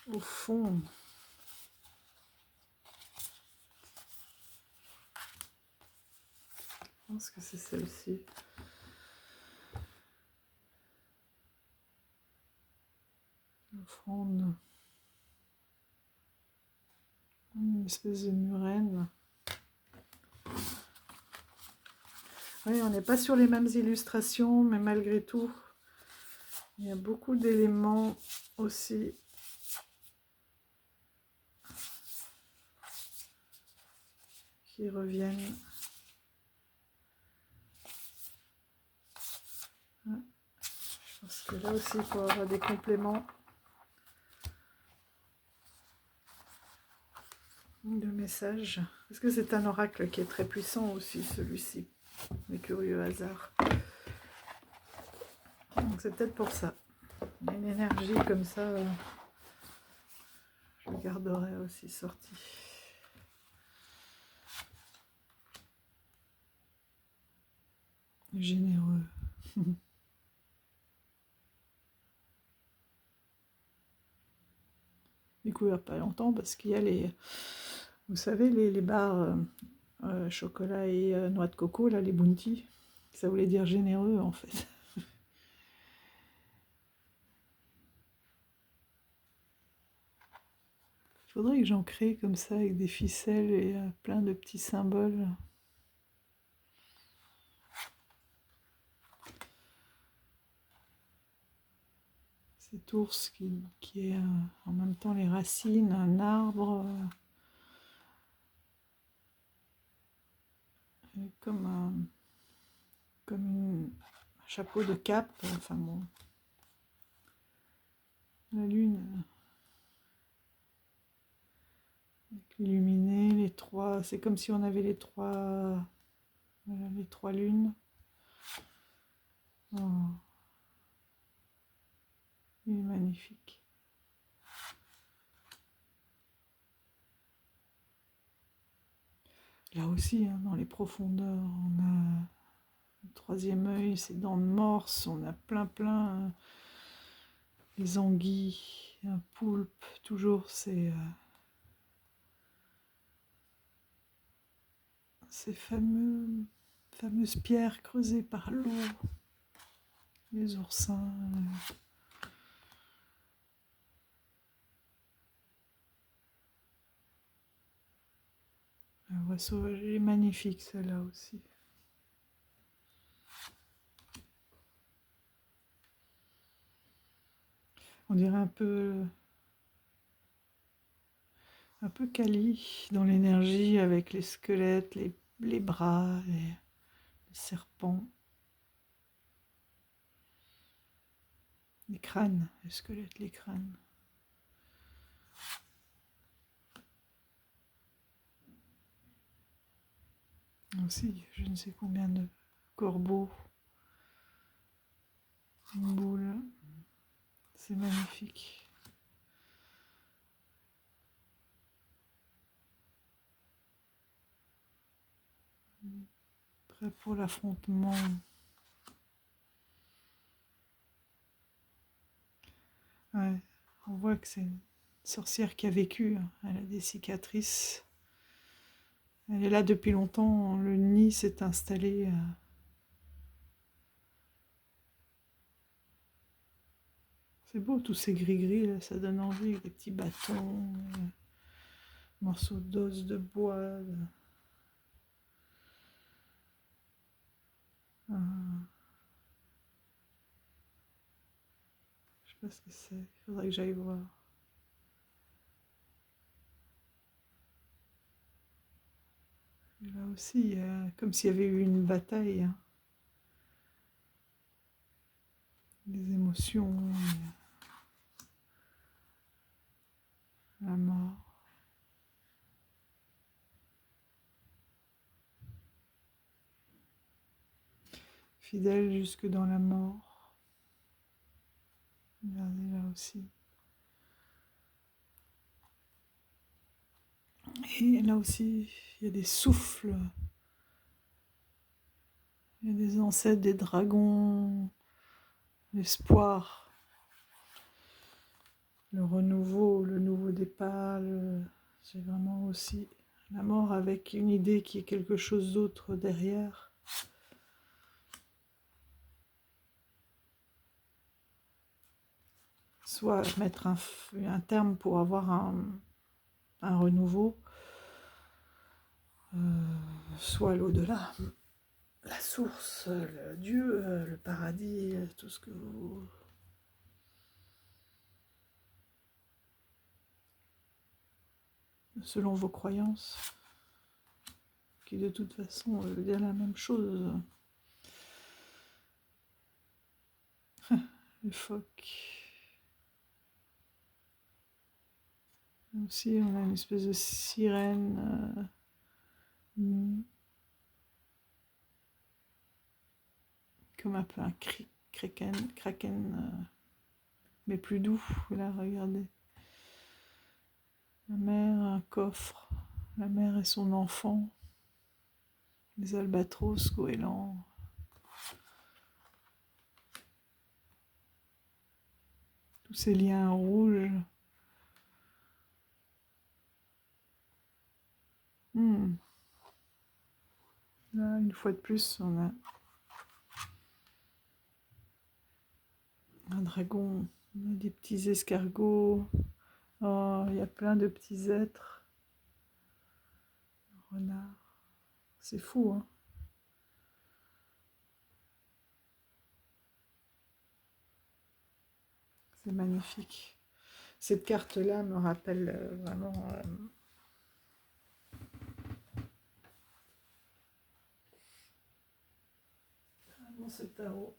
au fond. Je pense que c'est celle-ci. Offrande. Une espèce de murène. Oui, on n'est pas sur les mêmes illustrations, mais malgré tout, il y a beaucoup d'éléments aussi qui reviennent. Je pense que là aussi, il faut avoir des compléments de messages. Parce que c'est un oracle qui est très puissant aussi, celui-ci. Les curieux hasards. Donc c'est peut-être pour ça. Il y a une énergie comme ça, je le garderai aussi sorti. Généreux. Découvert pas longtemps parce qu'il y a les... Vous savez, les barres chocolat et noix de coco, là, les bounty. Ça voulait dire généreux en fait. Il faudrait que j'en crée comme ça avec des ficelles et plein de petits symboles. Cet ours qui est en même temps les racines, un arbre, comme un chapeau de cape, enfin bon. La lune, illuminée, les trois, c'est comme si on avait voilà, les trois lunes. Oh, il est magnifique. Là aussi, hein, dans les profondeurs, on a le troisième œil, c'est dans le morse, on a plein, les anguilles, un poulpe, toujours ces fameuses pierres creusées par l'eau, les oursins. La voix sauvage, elle est magnifique celle-là aussi. On dirait un peu Kali dans l'énergie avec les squelettes, les bras, les serpents, les crânes, les squelettes, les crânes. Aussi, je ne sais combien de corbeaux, une boule, c'est magnifique. Prêt pour l'affrontement. Ouais, on voit que c'est une sorcière qui a vécu, hein. Elle a des cicatrices. Elle est là depuis longtemps, le nid s'est installé. C'est beau tous ces gris-gris, là, ça donne envie, des petits bâtons, morceaux d'os, de bois. Je sais pas ce que c'est, il faudrait que j'aille voir. Et là aussi, comme s'il y avait eu une bataille, hein. Des émotions, la mort. Fidèle jusque dans la mort. Regardez là aussi. Et là aussi, il y a des souffles. Il y a des ancêtres, des dragons, l'espoir, le renouveau, le nouveau départ. C'est vraiment aussi la mort avec une idée qui est quelque chose d'autre derrière. Soit mettre un terme pour avoir un renouveau, soit l'au-delà, la source, le Dieu, le paradis, tout ce que vous... selon vos croyances, qui de toute façon veut dire la même chose. Les phoques. Aussi, on a une espèce de sirène. Comme un peu un kraken, mais plus doux. Là, regardez. La mer, un coffre. La mer et son enfant. Les albatros, goélands. Tous ces liens rouges. Là, une fois de plus, on a un dragon, on a des petits escargots. Oh, il y a plein de petits êtres. Renard. C'est fou, hein. C'est magnifique. Cette carte-là me rappelle vraiment... ce tarot.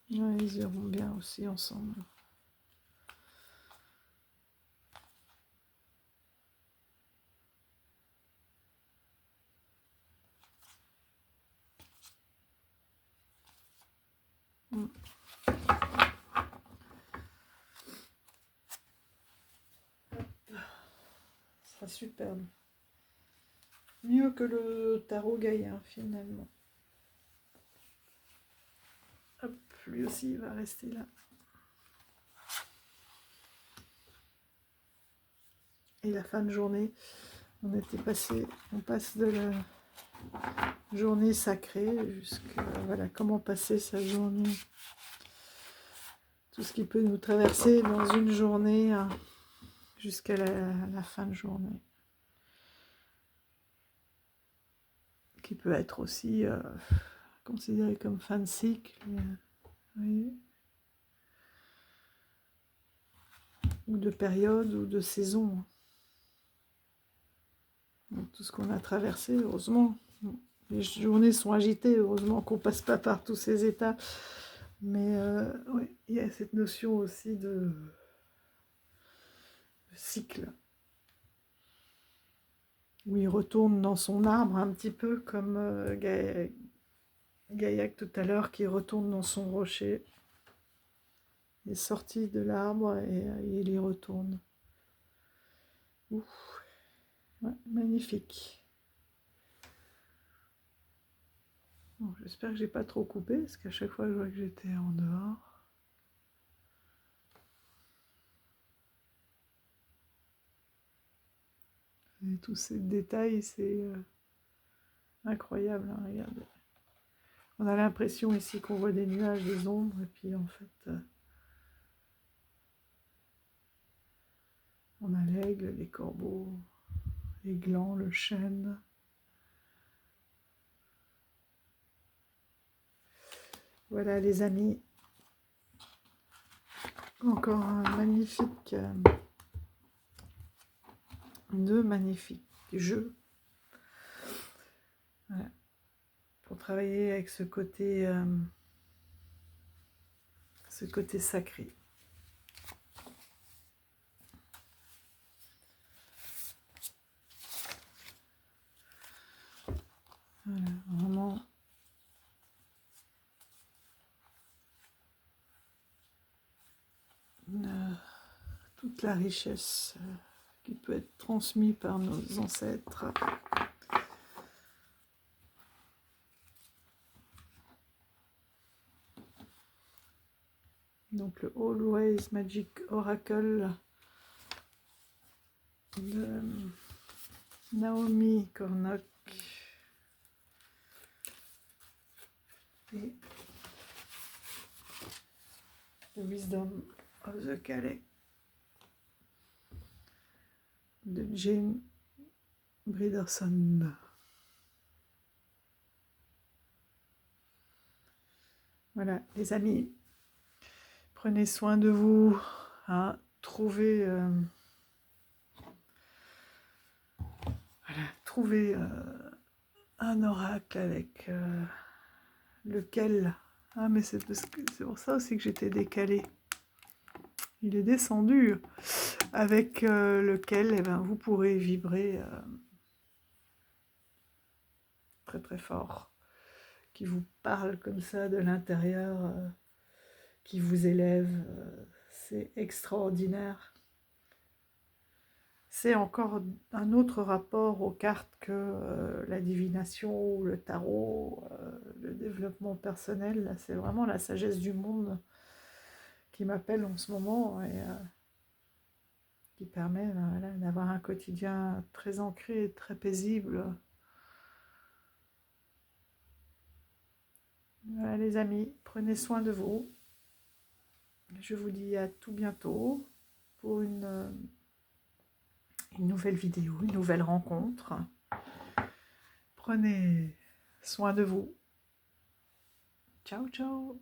Ouais, ils iront bien aussi ensemble. Ce sera superbe. Mieux que le tarot Gaïa, finalement. Hop, lui aussi, il va rester là. Et la fin de journée, on passe de journée sacrée, voilà, comment passer sa journée. Tout ce qui peut nous traverser dans une journée jusqu'à la fin de journée. Qui peut être aussi considéré comme fin de cycle. Oui. Ou de période, ou de saison. Donc, tout ce qu'on a traversé, heureusement. Les journées sont agitées, heureusement qu'on ne passe pas par tous ces états. Mais oui, il y a cette notion aussi de cycle. Où il retourne dans son arbre un petit peu comme Gaillac tout à l'heure qui retourne dans son rocher. Il est sorti de l'arbre et il y retourne. Ouf. Ouais, magnifique. Bon, j'espère que j'ai pas trop coupé, parce qu'à chaque fois je vois que j'étais en dehors. Et tous ces détails, c'est incroyable, hein, regardez. On a l'impression ici qu'on voit des nuages, des ombres, et puis en fait, on a l'aigle, les corbeaux, les glands, le chêne. Voilà les amis, encore un magnifique, deux magnifiques jeux. Voilà. Pour travailler avec ce côté sacré. Voilà, vraiment. Toute la richesse qui peut être transmise par nos ancêtres. Donc le Always Magic Oracle de Naomi Kornock et The Wisdom of the Calais de Jane Briderson. Voilà les amis, prenez soin de vous, hein, trouvez un oracle avec lequel, ah mais c'est pour ça aussi que j'étais décalée, il est descendu, avec lequel eh ben, vous pourrez vibrer très très fort, qui vous parle comme ça de l'intérieur, qui vous élève, c'est extraordinaire. C'est encore un autre rapport aux cartes que la divination ou le tarot, le développement personnel. Là, c'est vraiment la sagesse du monde qui m'appelle en ce moment et qui permet voilà, d'avoir un quotidien très ancré et très paisible. Voilà les amis, prenez soin de vous. Je vous dis à tout bientôt pour une nouvelle vidéo, une nouvelle rencontre. Prenez soin de vous. Ciao, ciao.